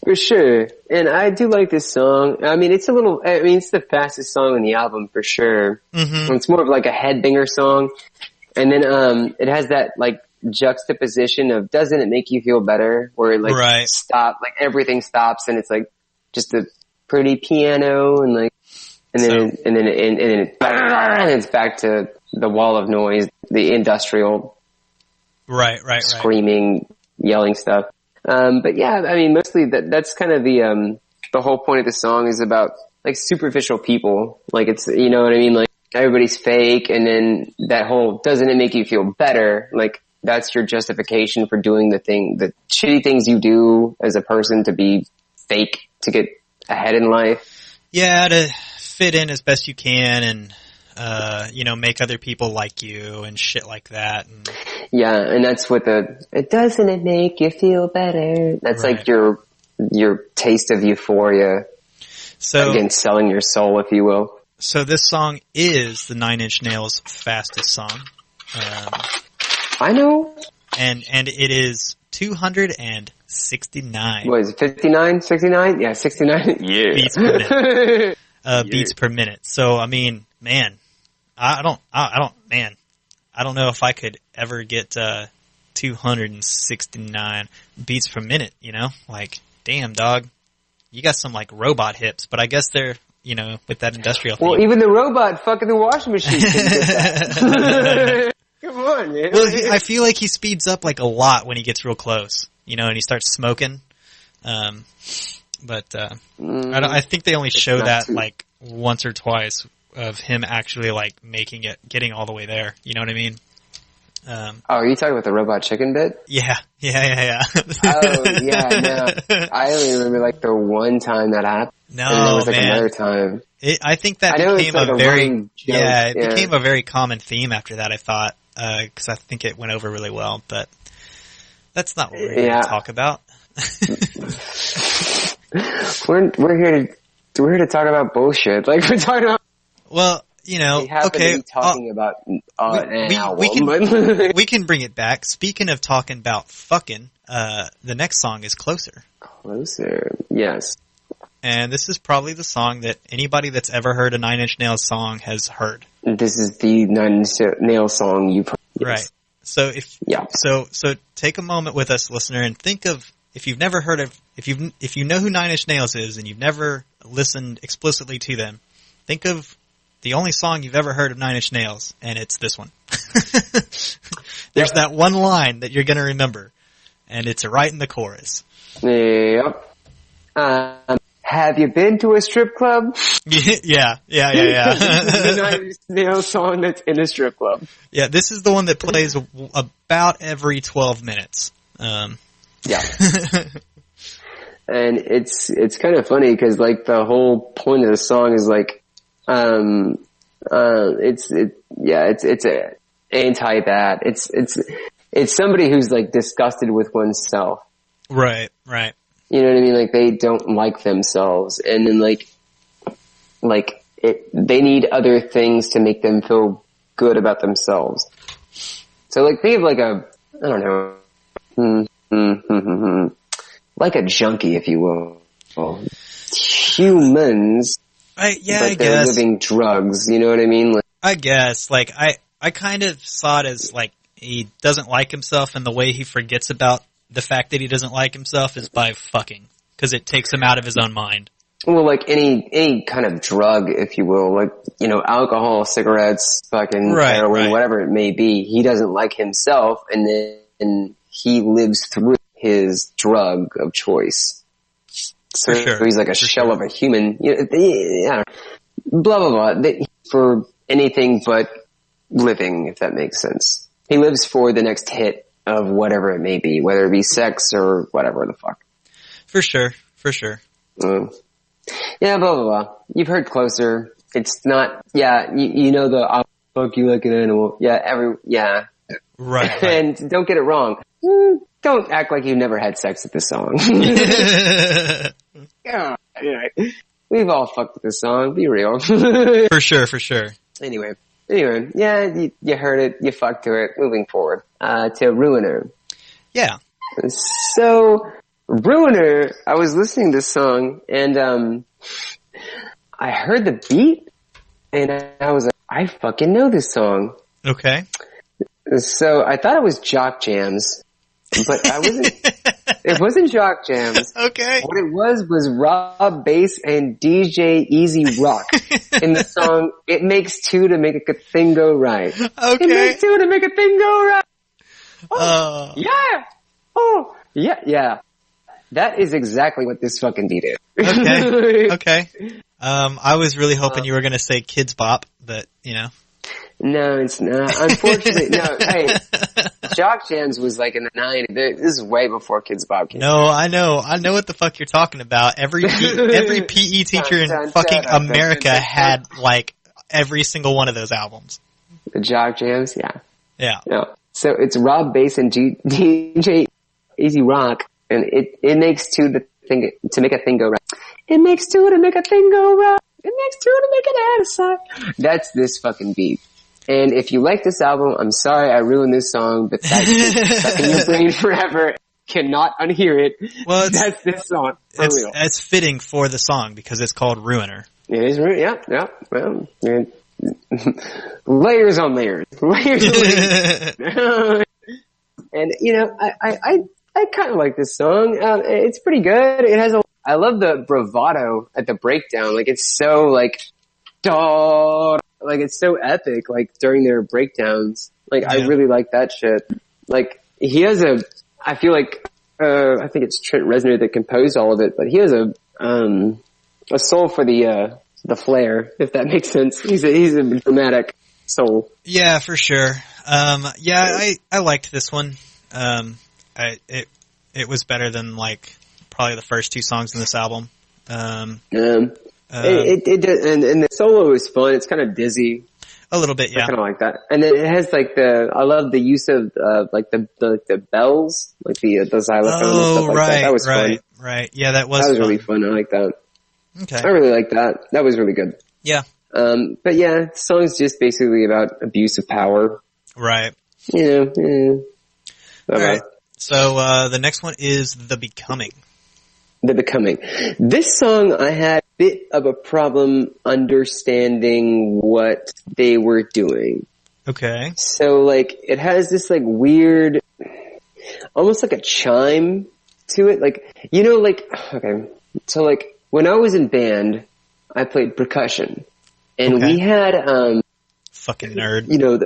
For sure. And I do like this song. I mean, it's the fastest song on the album for sure. Mm-hmm. It's more of like a headbanger song. And then, it has that like juxtaposition of doesn't it make you feel better? Where it like everything stops and it's like just a pretty piano and like, and then it's back to the wall of noise, the industrial. Right. Screaming, yelling stuff. But yeah, I mean, mostly that's kind of the whole point of the song is about like superficial people. Like it's, you know what I mean? Like everybody's fake and then that whole, doesn't it make you feel better? Like that's your justification for doing the shitty things you do as a person to be fake, to get ahead in life. Yeah, to fit in as best you can and, you know, make other people like you and shit like that. And yeah, and that's what doesn't it make you feel better? That's right. Like your taste of euphoria. So again, selling your soul, if you will. So this song is the Nine Inch Nails' fastest song. I know. And it is 269. What is it, 59? 69? Yeah, 69? Yeah. Beats per minute. Beats per minute. So, I mean, man, I don't know if I could ever get 269 beats per minute, you know? Like, damn, dog. You got some, like, robot hips, but I guess they're, you know, with that industrial thing. Well, even the robot fucking the washing machine can get that. Come on, man. Well, I feel like he speeds up, like, a lot when he gets real close, you know, and he starts smoking. I think they only show that, like, once or twice of him actually, like, making it, getting all the way there. You know what I mean? Are you talking about the robot chicken bit? Yeah. Oh, yeah, no. I only remember, like, the one time that happened. No, and there was, like, man. another time. I think that became became a very common theme after that, I thought, because I think it went over really well, but that's not what we're here to talk about. We're here to talk about bullshit. Like, we're talking about... Well, you know, we happen to be talking about an album. We can bring it back. Speaking of talking about fucking, the next song is Closer. Closer, yes. And this is probably the song that anybody that's ever heard a Nine Inch Nails song has heard. This is the Nine Inch Nails song you've heard. Yes. Right. So so take a moment with us, listener, and think of, if you've never heard of, if you know who Nine Inch Nails is and you've never listened explicitly to them, think of the only song you've ever heard of Nine Inch Nails, and it's this one. There's that one line that you're going to remember, and it's right in the chorus. Yep. Have you been to a strip club? Yeah. The Nine Inch Nails song that's in a strip club. Yeah, this is the one that plays about every 12 minutes. Yeah. And it's kind of funny because, like, the whole point of the song is like, it's a anti that. It's somebody who's, like, disgusted with oneself. Right. You know what I mean? Like, they don't like themselves, and then they need other things to make them feel good about themselves. So, like, think of like I don't know, like a junkie, if you will. Humans. I guess. They're living drugs, you know what I mean? Like, I guess, like, I kind of saw it as, like, he doesn't like himself, and the way he forgets about the fact that he doesn't like himself is by fucking. Because it takes him out of his own mind. Well, like any kind of drug, if you will, like, you know, alcohol, cigarettes, fucking heroin, whatever it may be, he doesn't like himself, and then he lives through his drug of choice. So he's like a shell of a human, you know, yeah, blah, blah, blah, for anything but living, if that makes sense. He lives for the next hit of whatever it may be, whether it be sex or whatever the fuck. For sure. Yeah, blah, blah, blah. You've heard Closer. It's not, yeah, you know I'll fuck you like an animal. Yeah, Right. And don't get it wrong. Don't act like you've never had sex with this song. Yeah, we've all fucked with this song. Be real. For sure. Anyway, yeah, you heard it. You fucked to it. Moving forward, to Ruiner. Yeah. So, Ruiner, I was listening to this song, and I heard the beat, and I was like, I fucking know this song. Okay. So I thought it was Jock Jams, but I wasn't. It wasn't Jock Jams. Okay. What it was Rob Bass and DJ Easy Rock in the song "It Makes Two to Make a Thing Go Right." Okay. It makes two to make a thing go right. Oh, yeah. Oh, yeah. That is exactly what this fucking beat is. Okay. I was really hoping you were going to say Kids Bop, but, you know. No, it's not. Unfortunately, no. Hey, Jock Jams was like in the 90s. This is way before Kids Bop came. No, I know what the fuck you're talking about. Every PE teacher in fucking America had like every single one of those albums. The Jock Jams, yeah. Yeah. So it's Rob Bass and DJ Easy Rock, and it makes two to make a thing go right. It makes two to make a thing go right. It makes two to make an add aside. That's this fucking beat. And if you like this album, I'm sorry I ruined this song, but that's stuck in your brain forever. Cannot unhear it. Well, that's this song. For real. It's fitting for the song because it's called Ruiner. It is, yeah. Well, layers on layers. And, you know, I kind of like this song. It's pretty good. I love the bravado at the breakdown. Like, it's so, like, like, it's so epic, like, during their breakdowns. Like, I really like that shit. Like, he has I feel like, I think it's Trent Reznor that composed all of it, but he has a soul for the flair, if that makes sense. He's a dramatic soul. Yeah, for sure. I liked this one. It was better than like probably the first two songs in this album. It did, and the solo is fun. It's kind of dizzy. A little bit, yeah. I kind of like that. And then it has like I love the use of like the bells, like the xylophone and stuff like that. That was fun. Right. Yeah, that was really fun. I like that. Okay. I really like that. That was really good. Yeah. But yeah, the song's just basically about abuse of power. Right. Yeah. All right. So, the next one is The Becoming. The Becoming. This song, I had a bit of a problem understanding what they were doing. Okay. So, like, it has this, like, weird, almost like a chime to it. Like, you know, like, okay. So, like, when I was in band, I played percussion. And we had, fucking nerd. You know,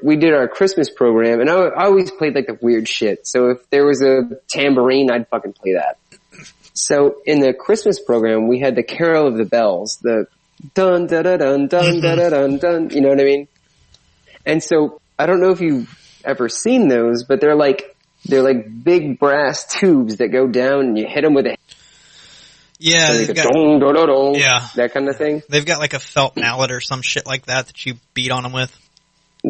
we did our Christmas program, and I always played, like, the weird shit. So if there was a tambourine, I'd fucking play that. So in the Christmas program, we had the Carol of the Bells, the dun da da dun dun da da dun dun. You know what I mean? And so I don't know if you've ever seen those, but they're like big brass tubes that go down, and you hit them with a yeah, so dong, dong, dong, dong, yeah, that kind of thing. They've got like a felt mallet or some shit like that you beat on them with.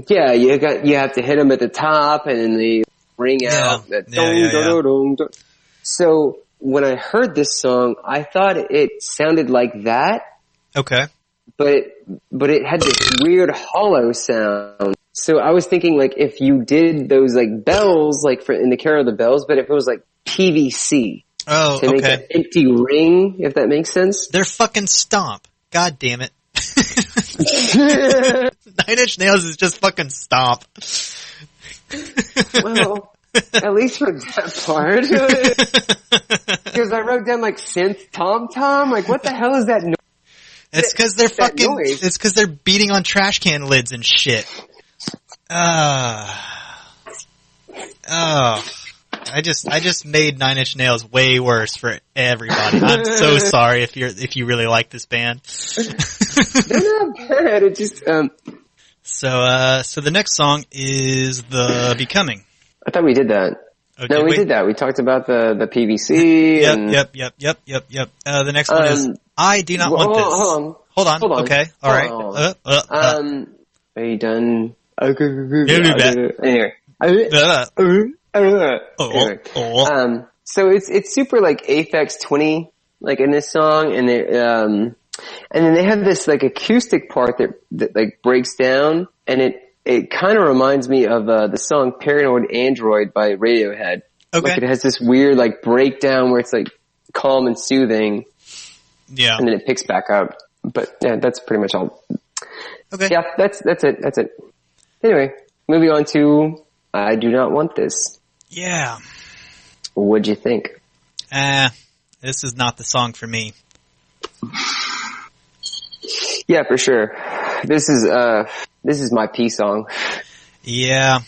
Yeah, you have to hit them at the top, and then they ring out. That dong, dong, dong, dong. So when I heard this song, I thought it sounded like that. Okay. But it had this weird hollow sound. So I was thinking like if you did those like bells, like in the Carol of the Bells, but if it was like PVC. Oh, to make an empty ring, if that makes sense. They're fucking Stomp. God damn it. 9 Inch Nails is just fucking Stomp. Well, At least for that part. Because I wrote down like synth tom-tom. Like, what the hell is that noise? It's because they're fucking. Noise. It's because they're beating on trash can lids and shit. I just made Nine Inch Nails way worse for everybody. I'm so sorry if you really like this band. They're not bad. It just So the next song is The Becoming. I thought we did that. Oh, no, we did that. We talked about the PVC. Yep. The next one is I Do Not Want This. Hold on. Okay. All right. Are you done? Anyway. So it's super like Aphex Twin like in this song, and then they have this like acoustic part that like breaks down, and it kind of reminds me of the song Paranoid Android by Radiohead. Okay. Like it has this weird like breakdown where it's like calm and soothing. Yeah. And then it picks back up. But yeah, that's pretty much all. Okay. Yeah, that's it. Anyway, moving on to I Do Not Want This. Yeah. What'd you think? This is not the song for me. Yeah, for sure. This is my P song. Yeah.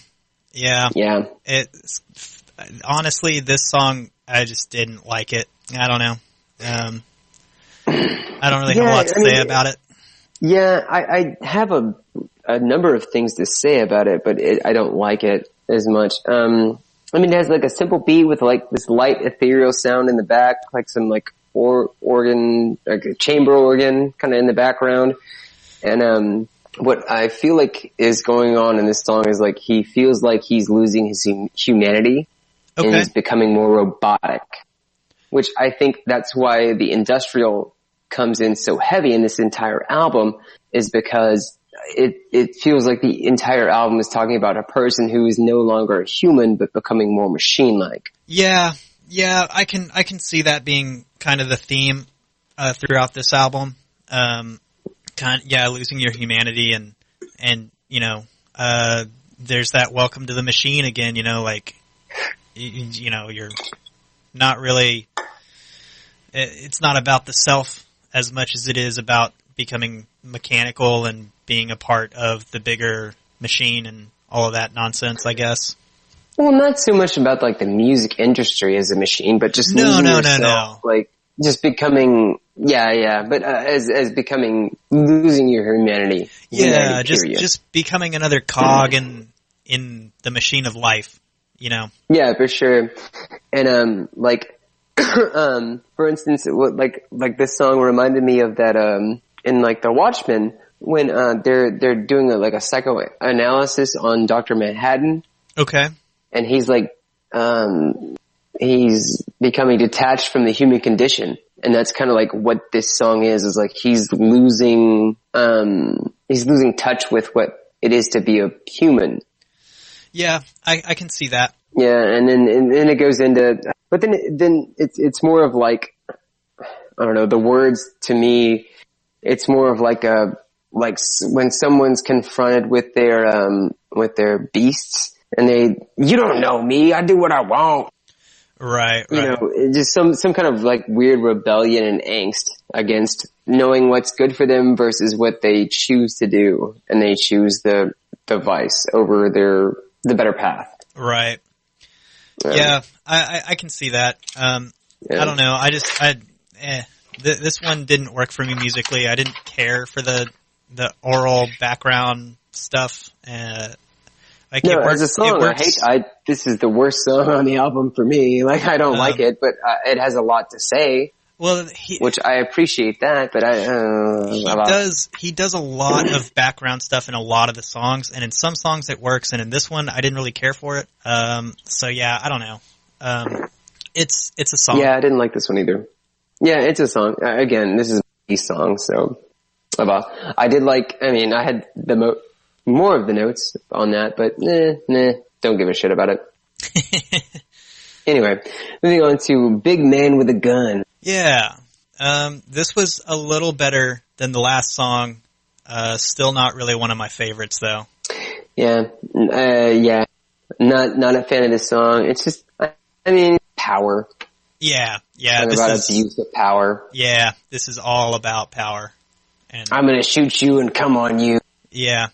It's honestly, this song, I just didn't like it. I don't know. I don't really have a lot to say about it. Yeah, I have a number of things to say about it, but I don't like it as much. It has like a simple beat with like this light ethereal sound in the back, like some like organ, like a chamber organ kind of in the background. And what I feel like is going on in this song is like he feels like he's losing his humanity and he's becoming more robotic, which I think that's why the industrial comes in so heavy in this entire album, is because it feels like the entire album is talking about a person who is no longer a human but becoming more machine-like. Yeah, I can see that being kind of the theme throughout this album. Losing your humanity and there's that welcome to the machine again. You're not really. It's not about the self as much as it is about becoming mechanical and being a part of the bigger machine and all of that nonsense, I guess. Well, not so much about like the music industry as a machine, but just no. Like just becoming, but as becoming, losing your humanity. Yeah, just becoming another cog in the machine of life, Yeah, for sure. And for instance, like this song reminded me of that in like The Watchmen when they're doing a psychoanalysis on Dr. Manhattan. Okay. And he's like he's becoming detached from the human condition, and that's kind of like what this song is like he's losing touch with what it is to be a human. Yeah, I can see that. Yeah, and then it goes into, but then it's more of like, I don't know, the words to me, it's more of like when someone's confronted with their beasts and you don't know me, I do what I want. Right. Just some kind of like weird rebellion and angst against knowing what's good for them versus what they choose to do, and they choose the vice over the better path. Right. Yeah, I can see that. I don't know. This one didn't work for me musically. I didn't care for the oral background stuff. As a song, this is the worst song on the album for me. Like, I don't like it, but it has a lot to say. Well, which I appreciate that, but he does a lot of background stuff in a lot of the songs, and in some songs it works, and in this one I didn't really care for it. So yeah, I don't know. It's a song. Yeah, I didn't like this one either. Yeah, it's a song. Again, this is a song, so I did like. I mean, I had more of the notes on that, but don't give a shit about it. Anyway, moving on to Big Man with a Gun. Yeah. This was a little better than the last song. Still not really one of my favorites, though. Yeah. Not a fan of this song. It's just, I mean, power. Yeah. Talking about abuse of power. Yeah, this is all about power. And I'm gonna shoot you and come on you. Yeah.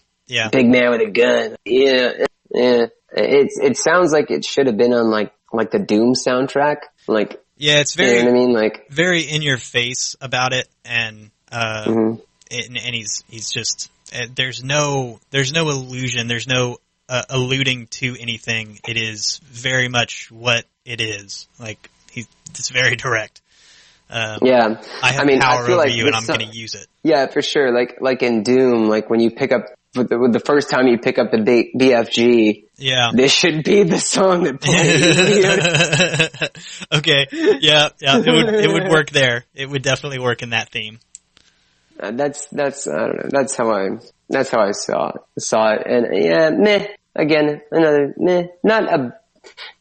Big man with a gun. Yeah. It sounds like it should have been on like the Doom soundtrack. Like, yeah, it's very, you know what I mean? Like, very in your face about it, and and he's just there's no illusion, there's no alluding to anything. It is very much what it is. Like, it's very direct. Yeah, I have power over you, and I'm going to use it. Yeah, for sure. Like in Doom, like when you pick up with the first time you pick up the BFG. Yeah, this should be the song that plays. Okay, yeah, it would work there. It would definitely work in that theme. That's I don't know. That's how I saw it. And yeah, meh. Again, another meh. Not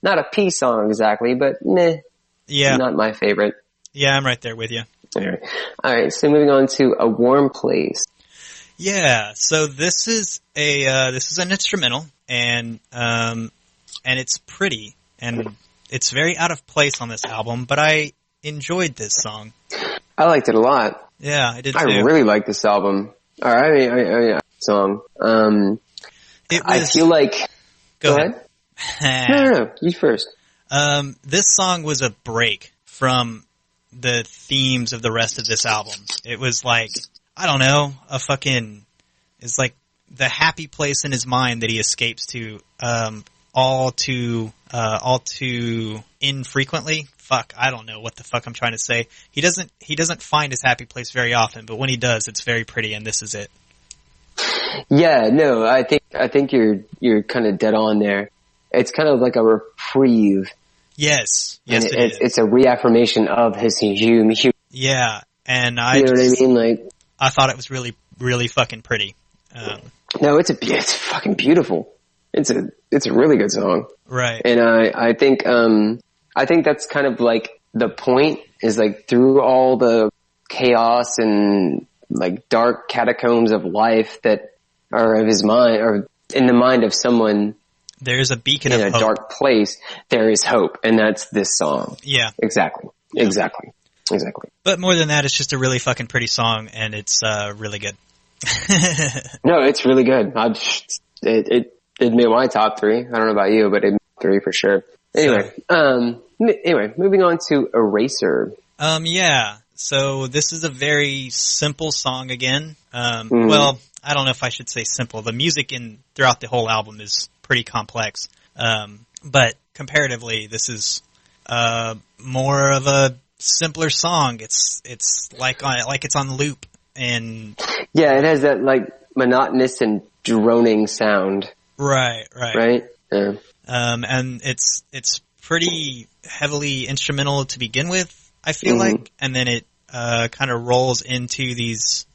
a P song exactly, but meh. Yeah, not my favorite. Yeah, I'm right there with you. All right. So moving on to A Warm Place. Yeah. So this is an instrumental, and it's pretty, and it's very out of place on this album, but I enjoyed this song. I liked it a lot. Yeah, I did too. I really like this album. All right, I mean, song. I feel like. Go ahead. No, you first. This song was a break from the themes of the rest of this album. It was like, I don't know, it's like the happy place in his mind that he escapes to, all too infrequently. Fuck, I don't know what the fuck I'm trying to say. He doesn't find his happy place very often, but when he does, it's very pretty, and this is it. Yeah, no, I think you're kind of dead on there. It's kind of like a reprieve. Yes, it's a reaffirmation of his human. Yeah, and you know what I mean? Like, I thought it was really, really fucking pretty. No, it's fucking beautiful. It's a really good song. Right. And I think that's kind of like the point, is like through all the chaos and like dark catacombs of life that are of his mind, or in the mind of someone. There's a beacon of hope. In a dark place, there is hope, and that's this song. Yeah. Exactly. But more than that, it's just a really fucking pretty song, and it's really good. No, it's really good. It made my top 3. I don't know about you, but it made 3 for sure. Anyway, moving on to Eraser. Yeah. So this is a very simple song again. Well, I don't know if I should say simple. The music throughout the whole album is pretty complex. But comparatively, this is more of a simpler song. It's like it's on loop, and yeah, it has that like monotonous and droning sound. Right. Yeah. And it's pretty heavily instrumental to begin with, I feel like, and then it kind of rolls into these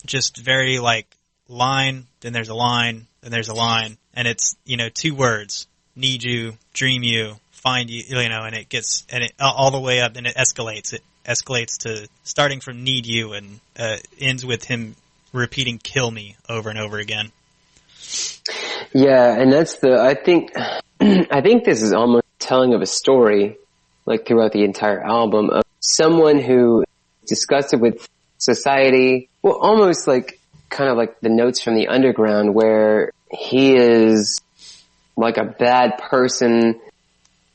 just very like line, then there's a line, then there's a line, and it's 2 words: need you, dream you, find you, and it all the way up, and it escalates. It escalates to starting from need you, and ends with him repeating "kill me" over and over again. Yeah, and that's I think this is almost telling of a story, like throughout the entire album, of someone who is disgusted with society. Well, almost like kind of like the Notes from the Underground, where he is like a bad person,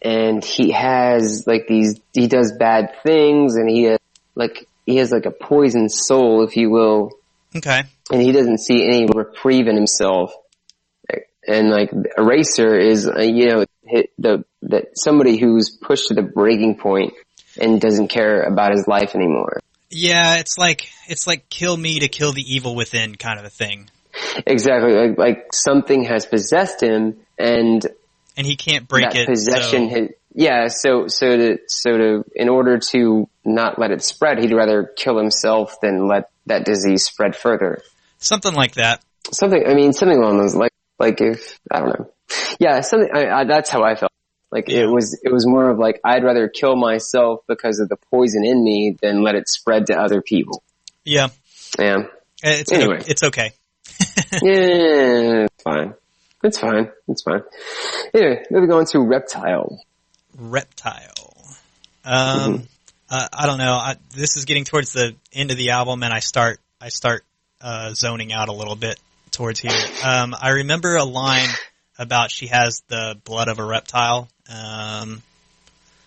and he has like he does bad things, and he has like a poisoned soul, if you will. Okay. And he doesn't see any reprieve in himself. And like Eraser is, that somebody who's pushed to the breaking point and doesn't care about his life anymore. Yeah, it's like kill me to kill the evil within kind of a thing. Exactly. Like something has possessed him, and he can't break it. Possession so in order to not let it spread, he'd rather kill himself than let that disease spread further. Something like that. Something along those lines. Like if, I don't know. Yeah, that's how I felt. Like it was more of like, I'd rather kill myself because of the poison in me than let it spread to other people. Yeah. Yeah. Anyway. It's okay. Yeah, fine. It's fine. It's fine. Anyway, moving on to Reptile. Reptile. I don't know. This is getting towards the end of the album, and I start zoning out a little bit towards here. I remember a line about she has the blood of a reptile.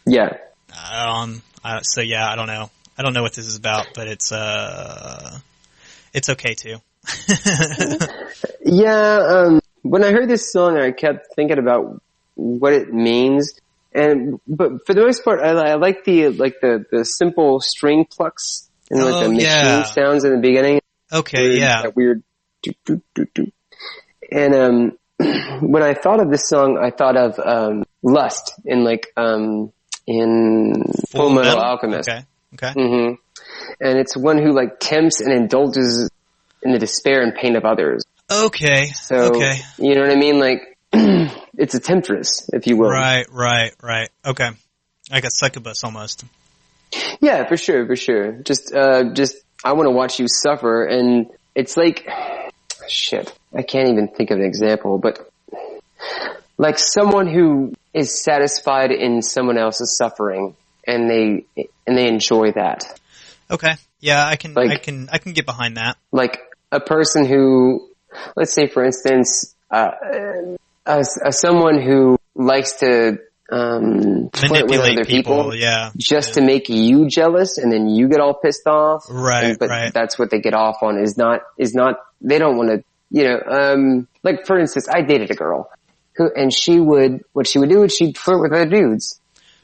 Yeah. So yeah, I don't know. I don't know what this is about, but it's okay too. Yeah. When I heard this song, I kept thinking about what it means. But for the most part, I like the simple string plucks and like the machine sounds in the beginning. Okay, yeah. That weird do, do, do, do. And when I thought of this song, I thought of Lust in Full Metal Alchemist. Okay. Mm-hmm. And it's one who like tempts and indulges in the despair and pain of others. Okay. So, you know what I mean? Like, it's a temptress, if you will. Right. Okay. Like a succubus almost. Yeah, for sure. Just, I want to watch you suffer, and it's like, shit, I can't even think of an example, but like someone who is satisfied in someone else's suffering, and they enjoy that. Okay. Yeah, I can get behind that. Like a person who, let's say for instance, someone who likes to flirt with other people, just to make you jealous, and then you get all pissed off. Right. That's what they get off on. Is not. They don't want to. Like for instance, I dated a girl what she would do is she'd flirt with other dudes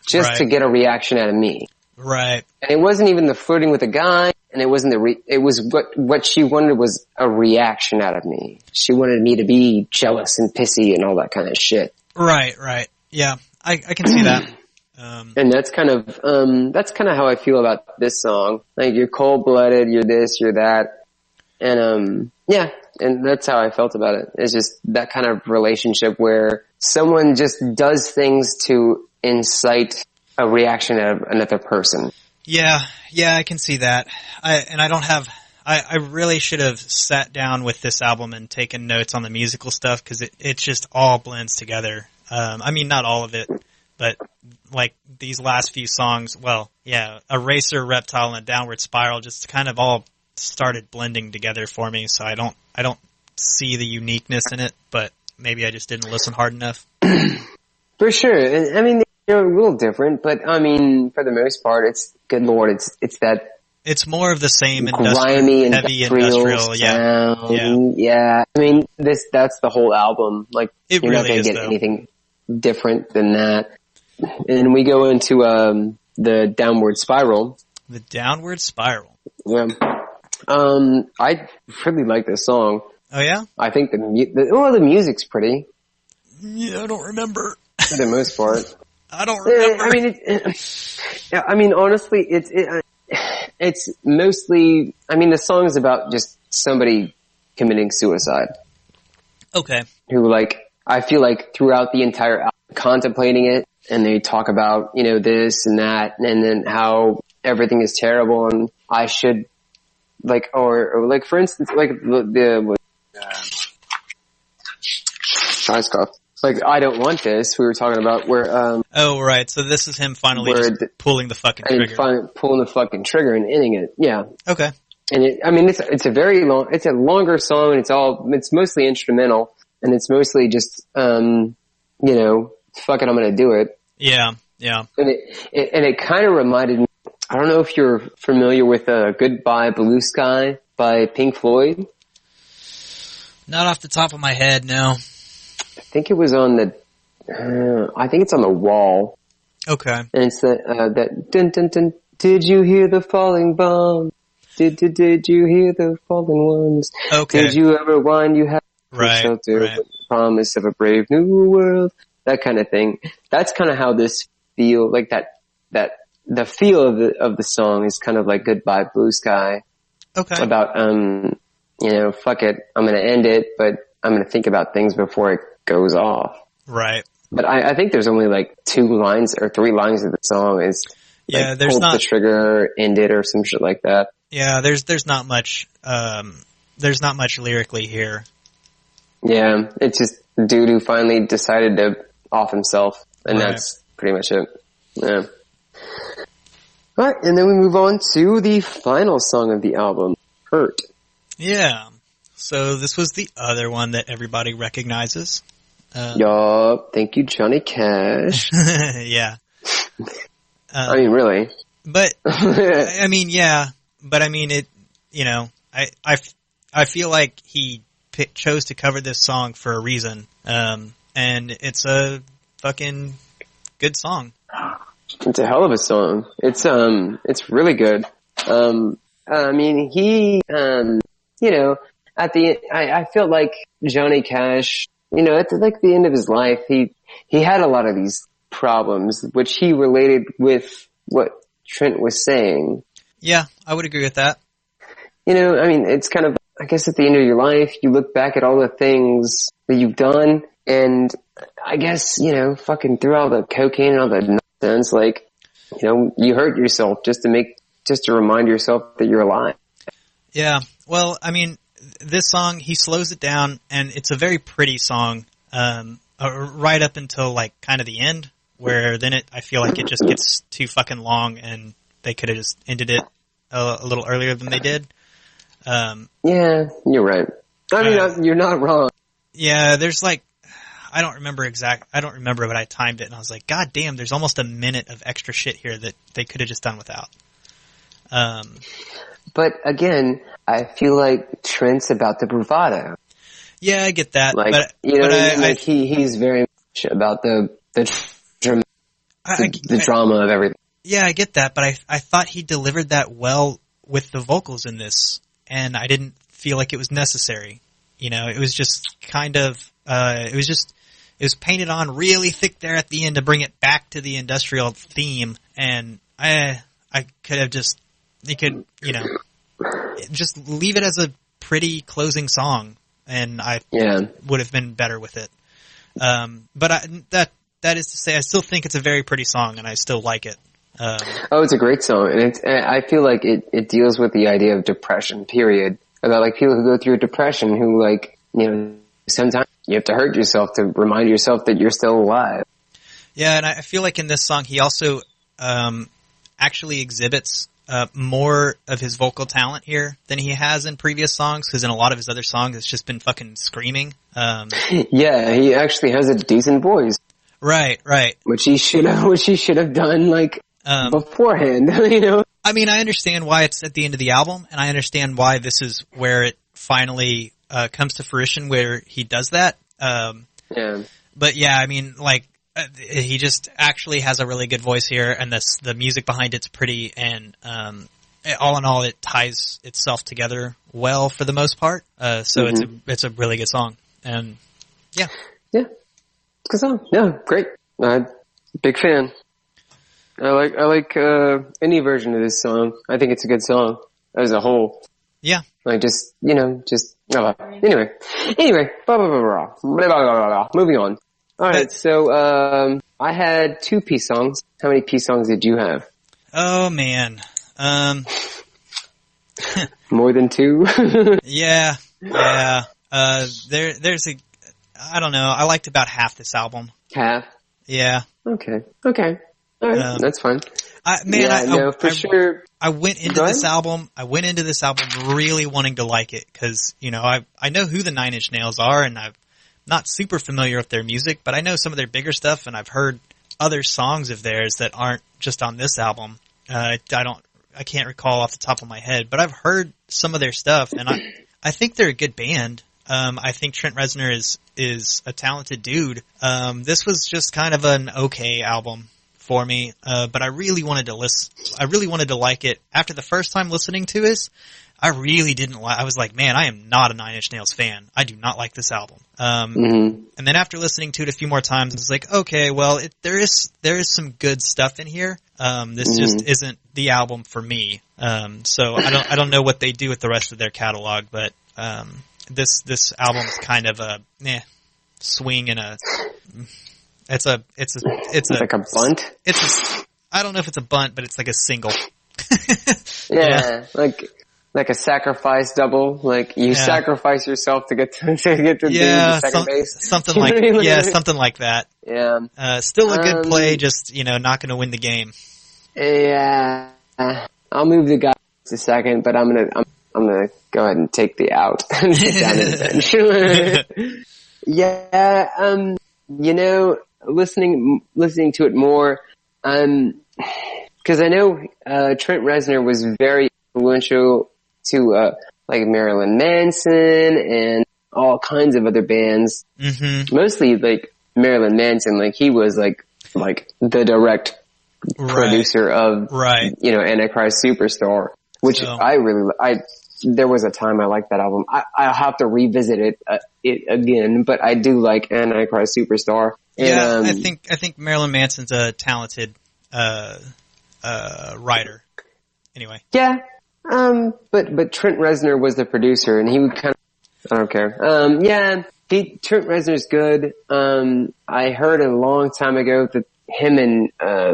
just to get a reaction out of me. Right. And it wasn't even the flirting with a guy, and it wasn't it was what she wanted was a reaction out of me. She wanted me to be jealous and pissy and all that kind of shit. Right. Yeah, I can see that. And that's kind of how I feel about this song. Like, you're cold-blooded, you're this, you're that. And, yeah, and that's how I felt about it. It's just that kind of relationship where someone just does things to incite a reaction of another person. Yeah, I can see that. I really should have sat down with this album and taken notes on the musical stuff, because it just all blends together. I mean, not all of it, but like these last few songs, Eraser, Reptile, and a Downward Spiral just kind of all started blending together for me. So I don't see the uniqueness in it, but maybe I just didn't listen hard enough. For sure. I mean, they're a little different, but I mean, for the most part, it's good Lord. It's that. It's more of the same grimy, heavy industrial. Sound. Yeah. I mean, that's the whole album. Like, you're not going to get anything different than that. And we go into the Downward Spiral. The Downward Spiral. Yeah. I really like this song. Oh yeah? I think the music's pretty. Yeah, I don't remember. For the most part. I don't remember. I mean, honestly, it's mostly, I mean, the song's about just somebody committing suicide. Okay. Who, like, I feel like throughout the entire album, contemplating it, and they talk about, this and that, and then how everything is terrible, and I should, like, or like, for instance, like, like, I don't want this. We were talking about where, oh, right. So this is him finally just pulling the fucking trigger. Pulling the fucking trigger and ending it. Yeah. Okay. And it's a longer song, and it's mostly instrumental, and it's mostly just, fuck it, I'm gonna do it. Yeah. And it kind of reminded me, I don't know if you're familiar with, Goodbye Blue Sky by Pink Floyd. Not off the top of my head, no. I think it was on I think it's on the wall. Okay. And it's that dun dun dun. Did you hear the falling bomb? Did you hear the falling ones? Okay. Did you ever wind you have shelter with the promise of a brave new world? That kind of thing. That's kind of how this feel like that the feel of the song is kind of like Goodbye Blue Sky. Okay. About fuck it, I'm gonna end it, but I'm gonna think about things before it goes off. Right. But I think there's only like 2 lines or 3 lines of the song. Is like, there's pull the trigger, end it, or some shit like that. Yeah, there's not much lyrically here. Yeah, it's just a dude who finally decided to off himself, and Right. that's pretty much it. Yeah. Alright, and then we move on to the final song of the album, Hurt. Yeah. So this was the other one that everybody recognizes. Yup, thank you, Johnny Cash. Yeah. I mean, really. But, I mean, yeah. But I mean, it, you know, I feel like he chose to cover this song for a reason. And it's a fucking good song. It's a hell of a song. It's really good. I mean, he, you know, at the, I felt like Johnny Cash, you know, at the end of his life, he had a lot of these problems, which he related with what Trent was saying. Yeah, I would agree with that. You know, I mean, it's kind of, I guess at the end of your life, you look back at all the things that you've done, and I guess, you know, fucking through all the cocaine and all the nonsense, like, you know, you hurt yourself just to remind yourself that you're alive. Yeah, well, I mean, this song, he slows it down, and it's a very pretty song, right up until, like, kind of the end, where then I feel like it just gets too fucking long, and they could have just ended it a little earlier than they did. Yeah, you're right. I mean, you're not wrong. Yeah, there's like, I don't remember, but I timed it, and I was like, God damn, there's almost a minute of extra shit here that they could have just done without. But again, I feel like Trent's about the bravado. Yeah, I get that. Like, but, you know, but like he's very much about the drama of everything. Yeah, I get that, but I thought he delivered that well with the vocals in this, and I didn't feel like it was necessary. You know, it was just kind of, it was painted on really thick there at the end to bring it back to the industrial theme, and I could have just, you know, just leave it as a pretty closing song, and I would have been better with it. But that is to say, I still think it's a very pretty song, and I still like it. It's a great song, and I feel like it deals with the idea of depression, period. About like people who go through a depression who, like, you know, sometimes you have to hurt yourself to remind yourself that you're still alive. Yeah, and I feel like in this song he also actually exhibits more of his vocal talent here than he has in previous songs, because in a lot of his other songs it's just been fucking screaming. Yeah, he actually has a decent voice. Right. Which he should have done, like, beforehand, you know? I mean, I understand why it's at the end of the album, and I understand why this is where it finally comes to fruition, where he does that. Yeah. But yeah, I mean, like, he just actually has a really good voice here, and the music behind it's pretty, and all in all, it ties itself together well for the most part. So it's a really good song, and yeah. Yeah. It's a good song. Yeah, great. Big fan. I like any version of this song. I think it's a good song as a whole. Yeah. Like, just, you know, anyway, blah, blah, blah, blah, blah, blah, blah, blah. Moving on. Alright, so, I had 2 peace songs. How many peace songs did you have? Oh man. More than 2? Yeah. There's I don't know, I liked about half this album. Half? Yeah. Okay. Alright, that's fine. Sure. I went into this album really wanting to like it, cause, you know, I know who the Nine Inch Nails are, and I'm not super familiar with their music, but I know some of their bigger stuff, and I've heard other songs of theirs that aren't just on this album. I can't recall off the top of my head, but I've heard some of their stuff, and I think they're a good band. I think Trent Reznor is a talented dude. This was just kind of an okay album for me, but I really wanted to like it. After the first time listening to it, I really didn't like. I was like, man, I am not a Nine Inch Nails fan. I do not like this album. And then after listening to it a few more times, it's like, okay, well, there is some good stuff in here. This just isn't the album for me. So I don't know what they do with the rest of their catalog, but this album's kind of a swing and it's like a bunt. I don't know if it's a bunt, but it's like a single. Yeah, like like a sacrifice double. Like you sacrifice yourself to get to be the second base. Something like something like that. Yeah. Still a good play, just not going to win the game. Yeah. I'll move the guy to second, but I'm gonna go ahead and take the out and sit down in the bench. Yeah. Listening to it more, because I know Trent Reznor was very influential to like Marilyn Manson and all kinds of other bands. Mm-hmm. Mostly like Marilyn Manson, like he was like the direct producer of Antichrist Superstar, which there was a time I liked that album. I'll have to revisit it again, but I do like Antichrist Superstar. Yeah, I think Marilyn Manson's a talented writer. Anyway. Yeah. But Trent Reznor was the producer, and he would kind of, I don't care. Trent Reznor's good. I heard a long time ago that him and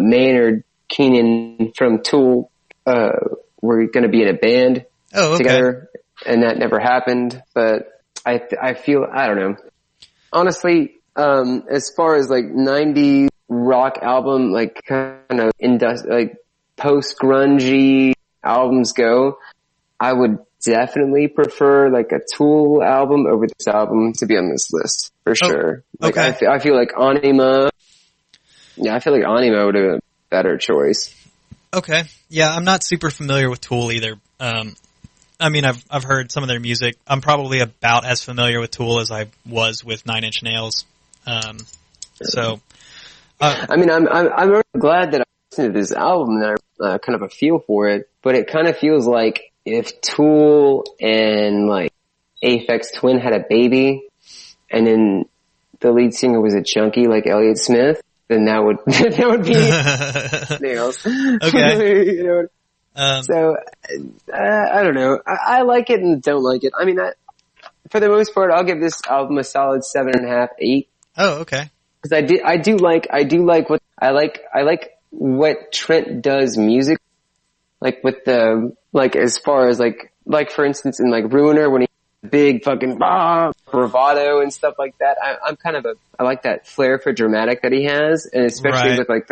Maynard Keenan from Tool were going to be in a band together, and that never happened. But I feel, I don't know. Honestly, as far as like 90s rock album, like kind of like post-grungy albums go, I would definitely prefer like a Tool album over this album to be on this list for sure. Like I feel like Anima. Yeah, I feel like Anima would have been a better choice. Okay. Yeah, I'm not super familiar with Tool either. I mean, I've heard some of their music. I'm probably about as familiar with Tool as I was with Nine Inch Nails. I mean, I'm really glad that I listened to this album and I kind of a feel for it, but it kind of feels like if Tool and like Aphex Twin had a baby and then the lead singer was a junkie like Elliott Smith, then that would be Nails. Okay. So I don't know. I like it and don't like it. I mean, for the most part, I'll give this album a solid 7.5, 8. Oh, okay. Because I do like what I like what Trent does music, like with the, like as far as like for instance in like Ruiner when he big fucking bravado and stuff like that. I like that flair for dramatic that he has, and especially with like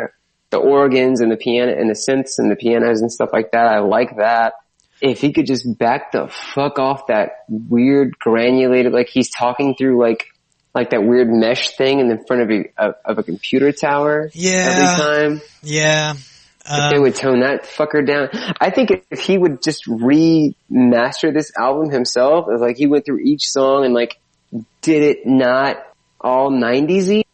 the organs and the piano and the synths and the pianos and stuff like that. I like that. If he could just back the fuck off that weird granulated, like he's talking through like that weird mesh thing in the front of a computer tower every time. Yeah. If they would tone that fucker down. I think if he would just remaster this album himself, if like he went through each song and like did it not all 90s-y,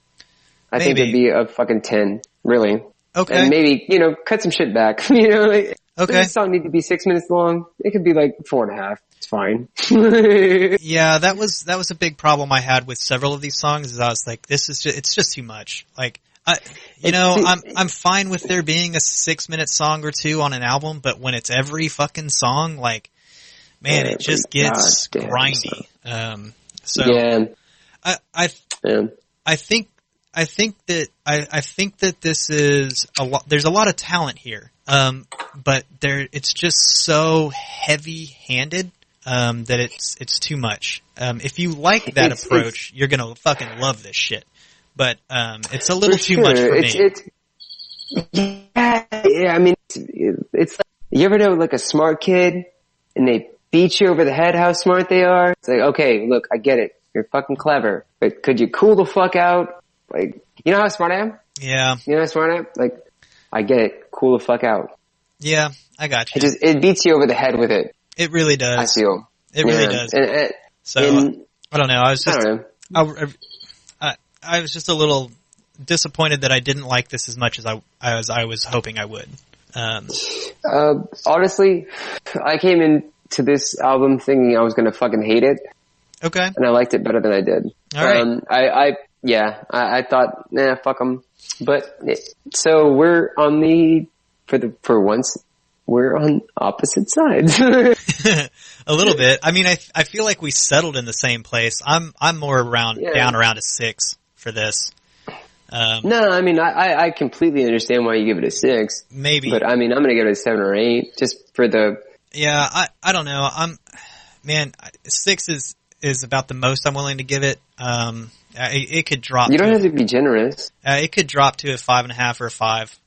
I think it'd be a fucking 10, really. Okay. And maybe, cut some shit back. Like, does this song need to be 6 minutes long? It could be like 4.5. It's fine. Yeah, that was a big problem I had with several of these songs. Is I was like, it's just too much. Like, I'm fine with there being a 6-minute song or two on an album, but when it's every fucking song, like, man, it just gets grindy. I think that this is a lot. There's a lot of talent here, but it's just so heavy-handed that it's too much. If you like that approach, you're gonna fucking love this shit. But it's a little too much for me. I mean, it's like, you ever know like a smart kid and they beat you over the head how smart they are? It's like, okay, look, I get it. You're fucking clever, but could you cool the fuck out? Like, you know how smart I am? Yeah. You know how smart I am? Like, I get it. Cool the fuck out. Yeah, I got you. It beats you over the head with it. It really does. I feel. It really does. I don't know. I was just a little disappointed that I didn't like this as much as I was hoping I would. Honestly, I came into this album thinking I was going to fucking hate it. Okay. And I liked it better than I did. All right. I thought, nah, fuck them. But so we're on for once, we're on opposite sides. A little bit. I mean, I feel like we settled in the same place. I'm more down around a 6 for this. No, I mean, I completely understand why you give it a 6. Maybe. But I mean, I'm going to give it a 7 or 8 just for the Yeah, I don't know. Man, 6 is about the most I'm willing to give it. It could drop. You don't have to be generous. It could drop to a 5.5 or a 5.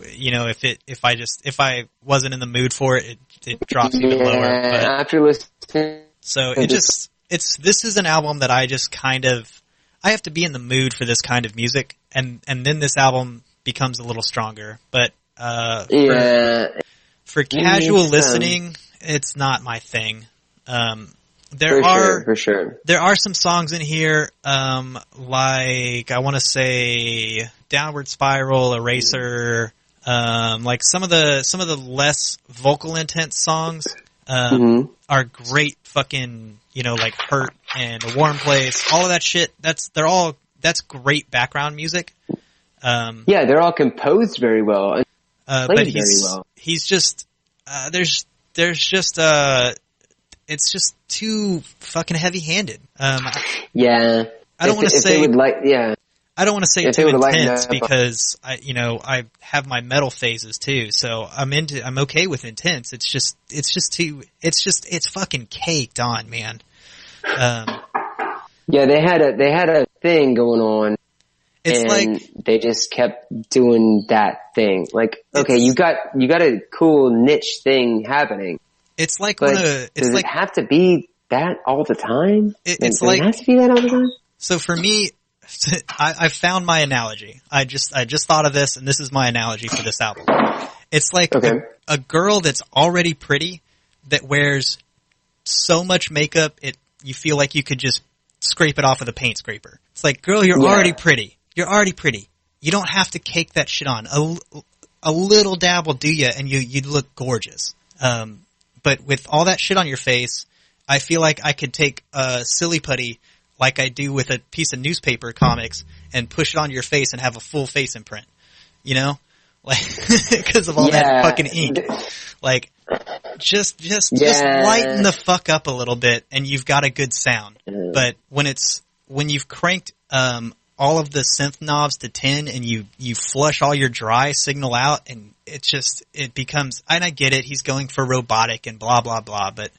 If I wasn't in the mood for it, it drops even lower. But after listening, so this is an album that I just I have to be in the mood for this kind of music, and then this album becomes a little stronger. But for casual listening, it's not my thing. For sure. There are some songs in here, like I want to say Downward Spiral, Eraser, like some of the less vocal intense songs, are great fucking, like Hurt and A Warm Place, all of that shit. That's great background music. They're all composed very well. But he's just, it's just too fucking heavy-handed. I don't want to say I don't want to say too intense because I have my metal phases too. So I'm okay with intense. It's fucking caked on, man. They had a thing going on. They just kept doing that thing. Like, okay, you got a cool niche thing happening. It's like does it have to be that all the time? It has to be that all the time? So for me, I found my analogy. I just thought of this, and this is my analogy for this album. It's like a girl that's already pretty that wears so much makeup you feel like you could just scrape it off with a paint scraper. It's like, girl, you're already pretty. You're already pretty. You don't have to cake that shit on. A little dab will do you, and you'd look gorgeous. But with all that shit on your face, I feel like I could take a silly putty like I do with a piece of newspaper comics and push it on your face and have a full face imprint. Like, because of all that fucking ink. Like, just lighten the fuck up a little bit and you've got a good sound. But when you've cranked, all of the synth knobs to 10 and you flush all your dry signal out and it becomes, and I get it, he's going for robotic and blah, blah, blah, but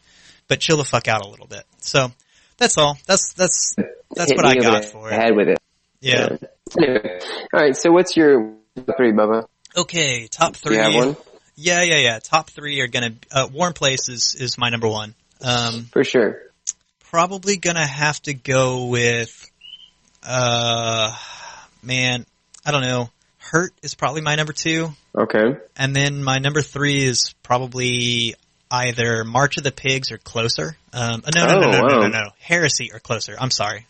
chill the fuck out a little bit. So that's all. That's what I got for it. Ahead with it. Yeah. Anyway. All right. So what's your top 3, Bubba? Okay. Top 3. Do you have one? Yeah. Top 3 are gonna, Warm Place is my number 1. For sure. Probably gonna have to go with, man, I don't know. Hurt is probably my number 2. Okay. And then my number 3 is probably either March of the Pigs or Closer. No. Heresy or Closer. I'm sorry.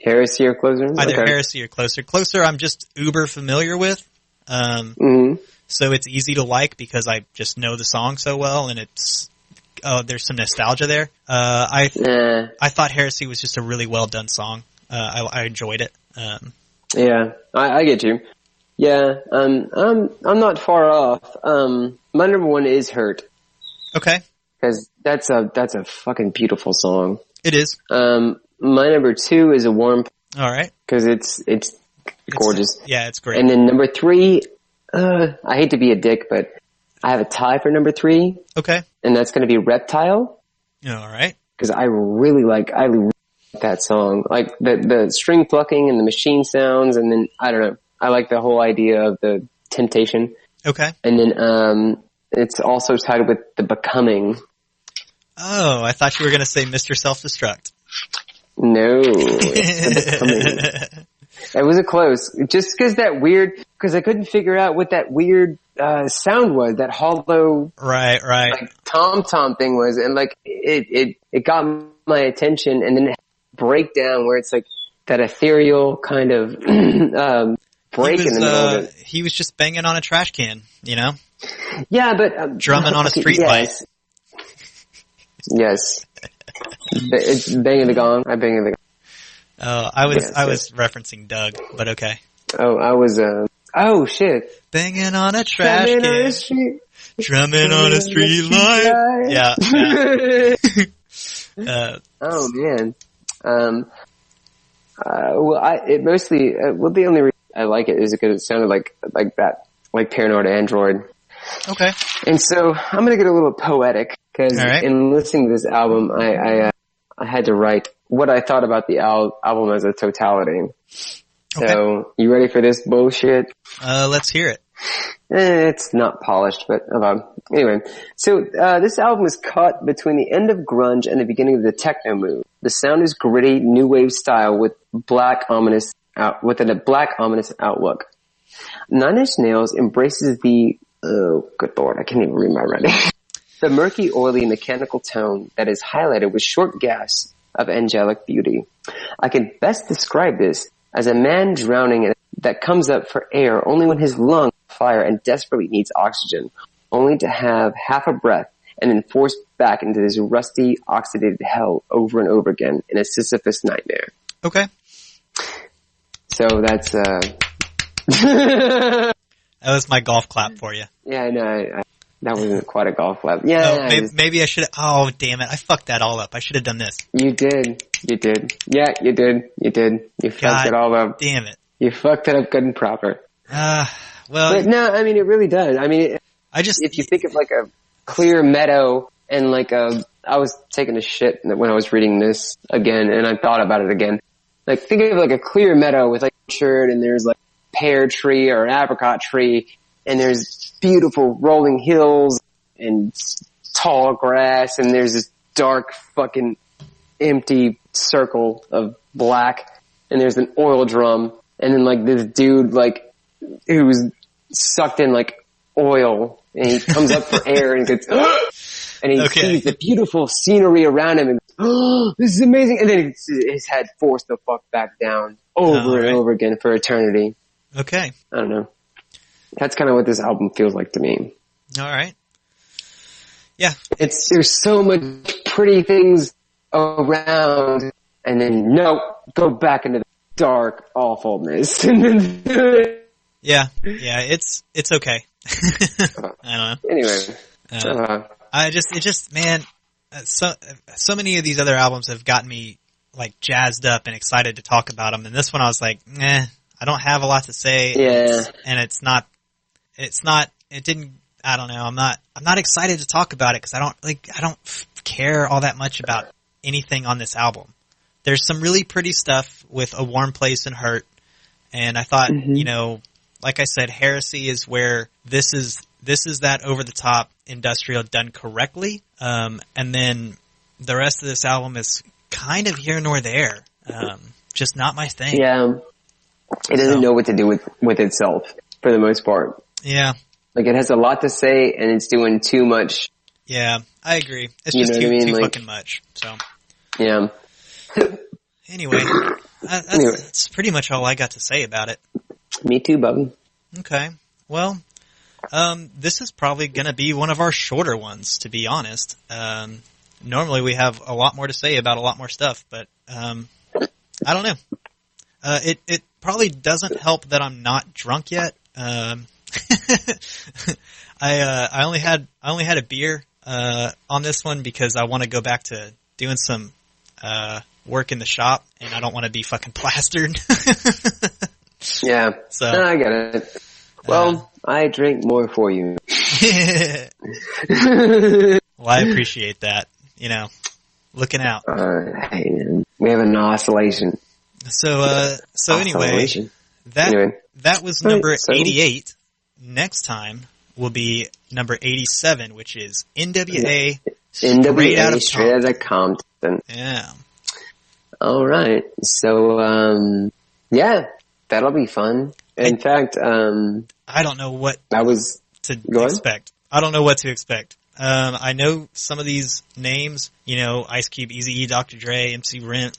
Heresy or Closer? Either Heresy or Closer. Closer I'm just uber familiar with. So it's easy to like because I just know the song so well and there's some nostalgia there. I thought Heresy was just a really well done song. I enjoyed it. I get you. Yeah, I'm not far off. My number 1 is Hurt. Okay. Because that's a fucking beautiful song. It is. My number 2 is A Warm. All right. Because it's gorgeous. It's great. And then number 3, I hate to be a dick, but I have a tie for number 3. Okay. And that's going to be Reptile. All right. Because I really like that song. Like the string plucking and the machine sounds, and then I don't know. I like the whole idea of the temptation. Okay. And then it's also tied with the Becoming. Oh, I thought you were going to say Mr. Self-Destruct. No, it's the Becoming. It was a close. Just because I couldn't figure out what that weird sound was, that hollow right like tom-tom thing was, and like it got my attention, and then it breakdown where it's like that ethereal kind of break in the middle of it. He was just banging on a trash can, Yeah, but drumming on a street light. Yes. It's banging the gong. I banging the gong. Oh, I was referencing Doug, but okay. Oh, I was oh shit. Banging on a trash can. Drumming on a street light. Yeah. Oh man. The only reason I like it is because it sounded like that, like Paranoid Android. Okay. And so I'm going to get a little poetic because All right. in listening to this album, I had to write what I thought about the album as a totality. Okay. So you ready for this bullshit? Let's hear it. It's not polished, but anyway. So this album is caught between the end of grunge and the beginning of the techno move. The sound is gritty, new wave style with a black ominous outlook. Nine Inch Nails embraces the good lord, I can't even read my writing. The murky, oily, mechanical tone that is highlighted with short gasps of angelic beauty. I can best describe this as a man drowning that comes up for air only when his lungs fire and desperately needs oxygen, only to have half a breath and then forced back into this rusty, oxidated hell over and over again in a Sisyphus nightmare. Okay. So that's That was my golf clap for you. Yeah, no, that wasn't quite a golf clap. Yeah, maybe I should. Oh, damn it! I fucked that all up. I should have done this. You did. Yeah, you did. You fucked it all up. Damn it! You fucked it up good and proper. Well, but no, I mean it really does. I mean, if you think of like a clear meadow and like I was taking a shit when I was reading this again, and I thought about it again. Like think of like a clear meadow with like a orchard, and there's like a pear tree or an apricot tree, and there's beautiful rolling hills and tall grass, and there's this dark fucking empty circle of black, and there's an oil drum, and then like this dude like who's sucked in like oil, and he comes up for air and gets and he sees the beautiful scenery around him and goes, this is amazing, and then his head forced the fuck back down over and over again for eternity. Okay. I don't know. That's kind of what this album feels like to me. All right. Yeah. There's so much pretty things around, and then go back into the dark awfulness. Yeah. It's okay. I don't know. Anyway, man, so many of these other albums have gotten me like jazzed up and excited to talk about them, and this one I was like, I don't have a lot to say. Yeah. And I don't know. I'm not excited to talk about it because I don't care all that much about anything on this album. There's some really pretty stuff with A Warm Place and Hurt. And I thought, like I said, Heresy is where this is that over the top industrial done correctly. And then the rest of this album is kind of here nor there. Just not my thing. Yeah. It doesn't know what to do with itself for the most part. Yeah. Like it has a lot to say and it's doing too much. Yeah, I agree. It's just too fucking much. So. Yeah. Anyway, that's pretty much all I got to say about it. Me too, Bubby. Okay. Well, this is probably going to be one of our shorter ones, to be honest. Normally we have a lot more to say about a lot more stuff, but I don't know. It probably doesn't help that I'm not drunk yet. I only had a beer on this one because I want to go back to doing some work in the shop, and I don't want to be fucking plastered. Yeah, so no, I get it. Well, I drink more for you. Well, I appreciate that. Looking out. Hey, we have an oscillation. So anyway, that was number 88. Next time will be number 87, which is NWA Straight Out of Compton. Yeah. All right. So, yeah, that'll be fun. In fact, I don't know what to expect. I don't know what to expect. I know some of these names, Ice Cube, Eazy-E, Dr. Dre, MC Ren,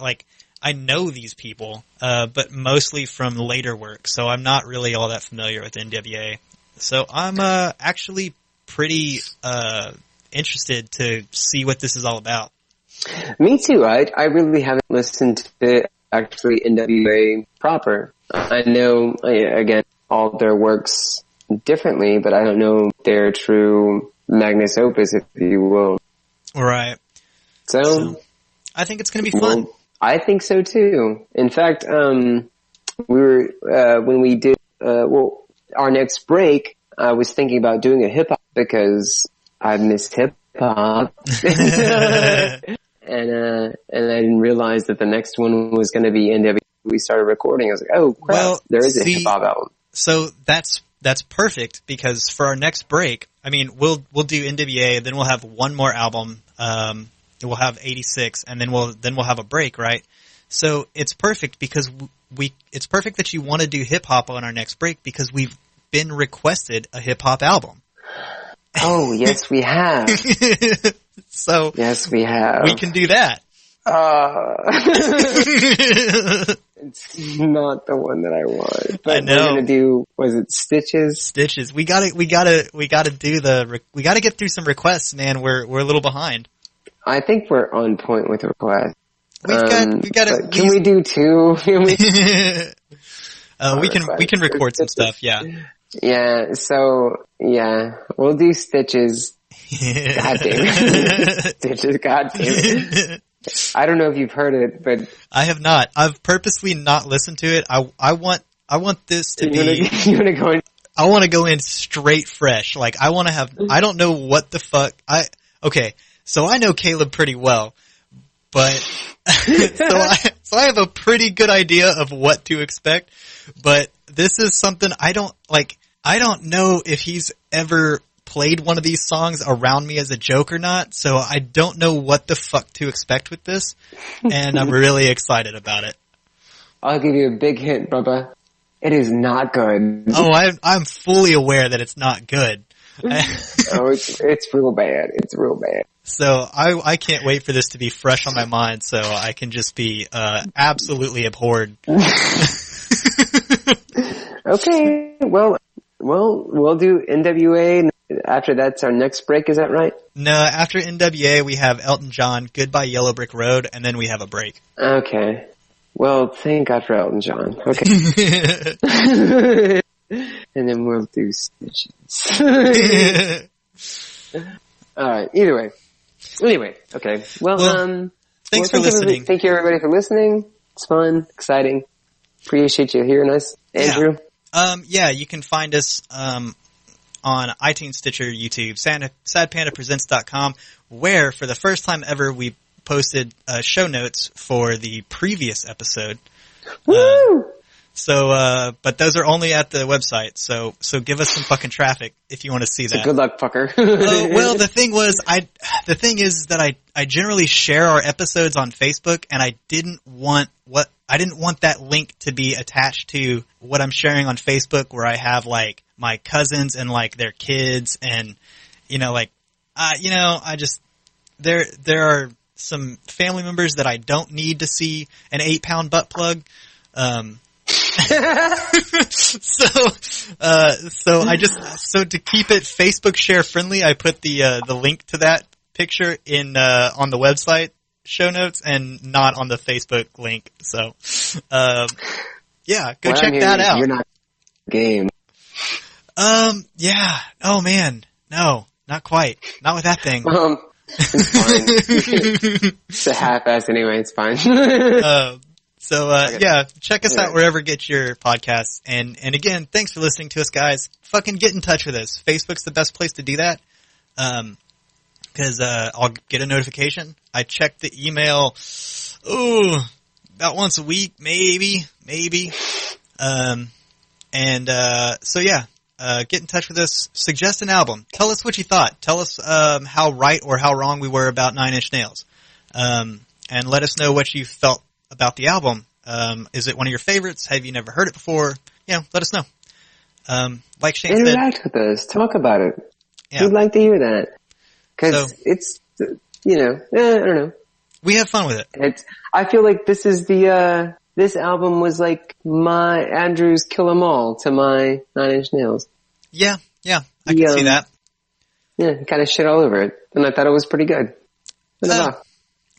I know these people, but mostly from later work, so I'm not really all that familiar with NWA. So I'm actually pretty interested to see what this is all about. Me too. I really haven't listened to actually NWA proper. I know, again, all their works differently, but I don't know their true magnus opus, if you will. Right. So I think it's going to be fun. Well, I think so too. In fact, we were when we did our next break, I was thinking about doing a hip hop because I miss hip hop. And I didn't realize that the next one was going to be NWA. We started recording. I was like, oh crap, Well, there is a hip hop album. So that's perfect, because for our next break, I mean, we'll do NWA, then we'll have one more album. We'll have 86, and then we'll have a break, right? So it's perfect because it's perfect that you want to do hip hop on our next break, because we've been requested a hip hop album. Oh, yes, we have. So yes, we have. We can do that. It's not the one that I want. But I know. We're gonna do, was it Stitches? Stitches. We gotta get through some requests, man. We're a little behind. I think we're on point with requests. We got. Can we do two? Can we? We can record some stuff. Yeah. Yeah. So yeah, we'll do Stitches. God damn it. Stitches. God damn it. I don't know if you've heard it, but I have not. I've purposely not listened to it. I want this to be. You wanna go in? I want to go in straight fresh. Like I want to have. I don't know what the fuck. Okay. So I know Caleb pretty well, but so I have a pretty good idea of what to expect. But this is something I don't like. I don't know if he's ever played one of these songs around me as a joke or not, so I don't know what the fuck to expect with this, and I'm really excited about it. I'll give you a big hint, Bubba. It is not good. Oh, I'm fully aware that it's not good. Oh, it's real bad. It's real bad. So I can't wait for this to be fresh on my mind, so I can just be absolutely abhorred. Okay, well, we'll do NWA. After that's our next break, is that right? No, after NWA we have Elton John, Goodbye Yellow Brick Road, and then we have a break. Okay. Well, thank God for Elton John. Okay. And then we'll do Stitches. Alright, anyway, okay. Well, thanks for listening. Thank you everybody for listening. It's fun, exciting. Appreciate you hearing us. Andrew? Yeah, you can find us, on iTunes, Stitcher, YouTube, sadpandapresents.com, where for the first time ever we posted show notes for the previous episode. Woo! But those are only at the website, so give us some fucking traffic if you want to see that. So good luck, fucker. Well, the thing is that I generally share our episodes on Facebook, and I didn't want that link to be attached to what I'm sharing on Facebook, where I have like my cousins and like their kids, and there are some family members that I don't need to see an 8-pound butt plug. So to keep it Facebook share friendly, I put the link to that picture in on the website show notes and not on the Facebook link. So yeah, go check that out. You're not game. Yeah. Oh man, no, not quite. Not with that thing. It's fine. It's a half-ass anyway. It's fine. Yeah, check us out wherever you get your podcasts. And again, thanks for listening to us, guys. Fucking get in touch with us. Facebook's the best place to do that. Cause, I'll get a notification. I check the email, about once a week, maybe. So yeah, get in touch with us. Suggest an album. Tell us what you thought. Tell us, how right or how wrong we were about Nine Inch Nails. And let us know what you felt about the album. Is it one of your favorites? Have you never heard it before? Let us know. Like Shane said, interact with us. Talk about it. Yeah. We'd like to hear that. Cause it's, I don't know. We have fun with it. I feel like this is this album was like my Andrew's Kill 'Em All to my Nine Inch Nails. Yeah, I can see that. Yeah, kind of shit all over it. And I thought it was pretty good.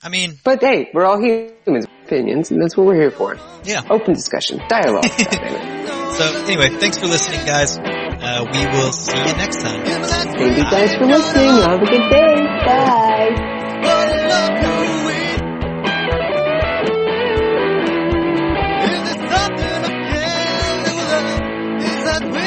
I mean... But hey, we're all humans, opinions, and that's what we're here for. Yeah. Open discussion. Dialogue. So, anyway, thanks for listening, guys. We will see you next time. Thank you guys for listening. Have a good day. Bye. Is it something I can do? Is that we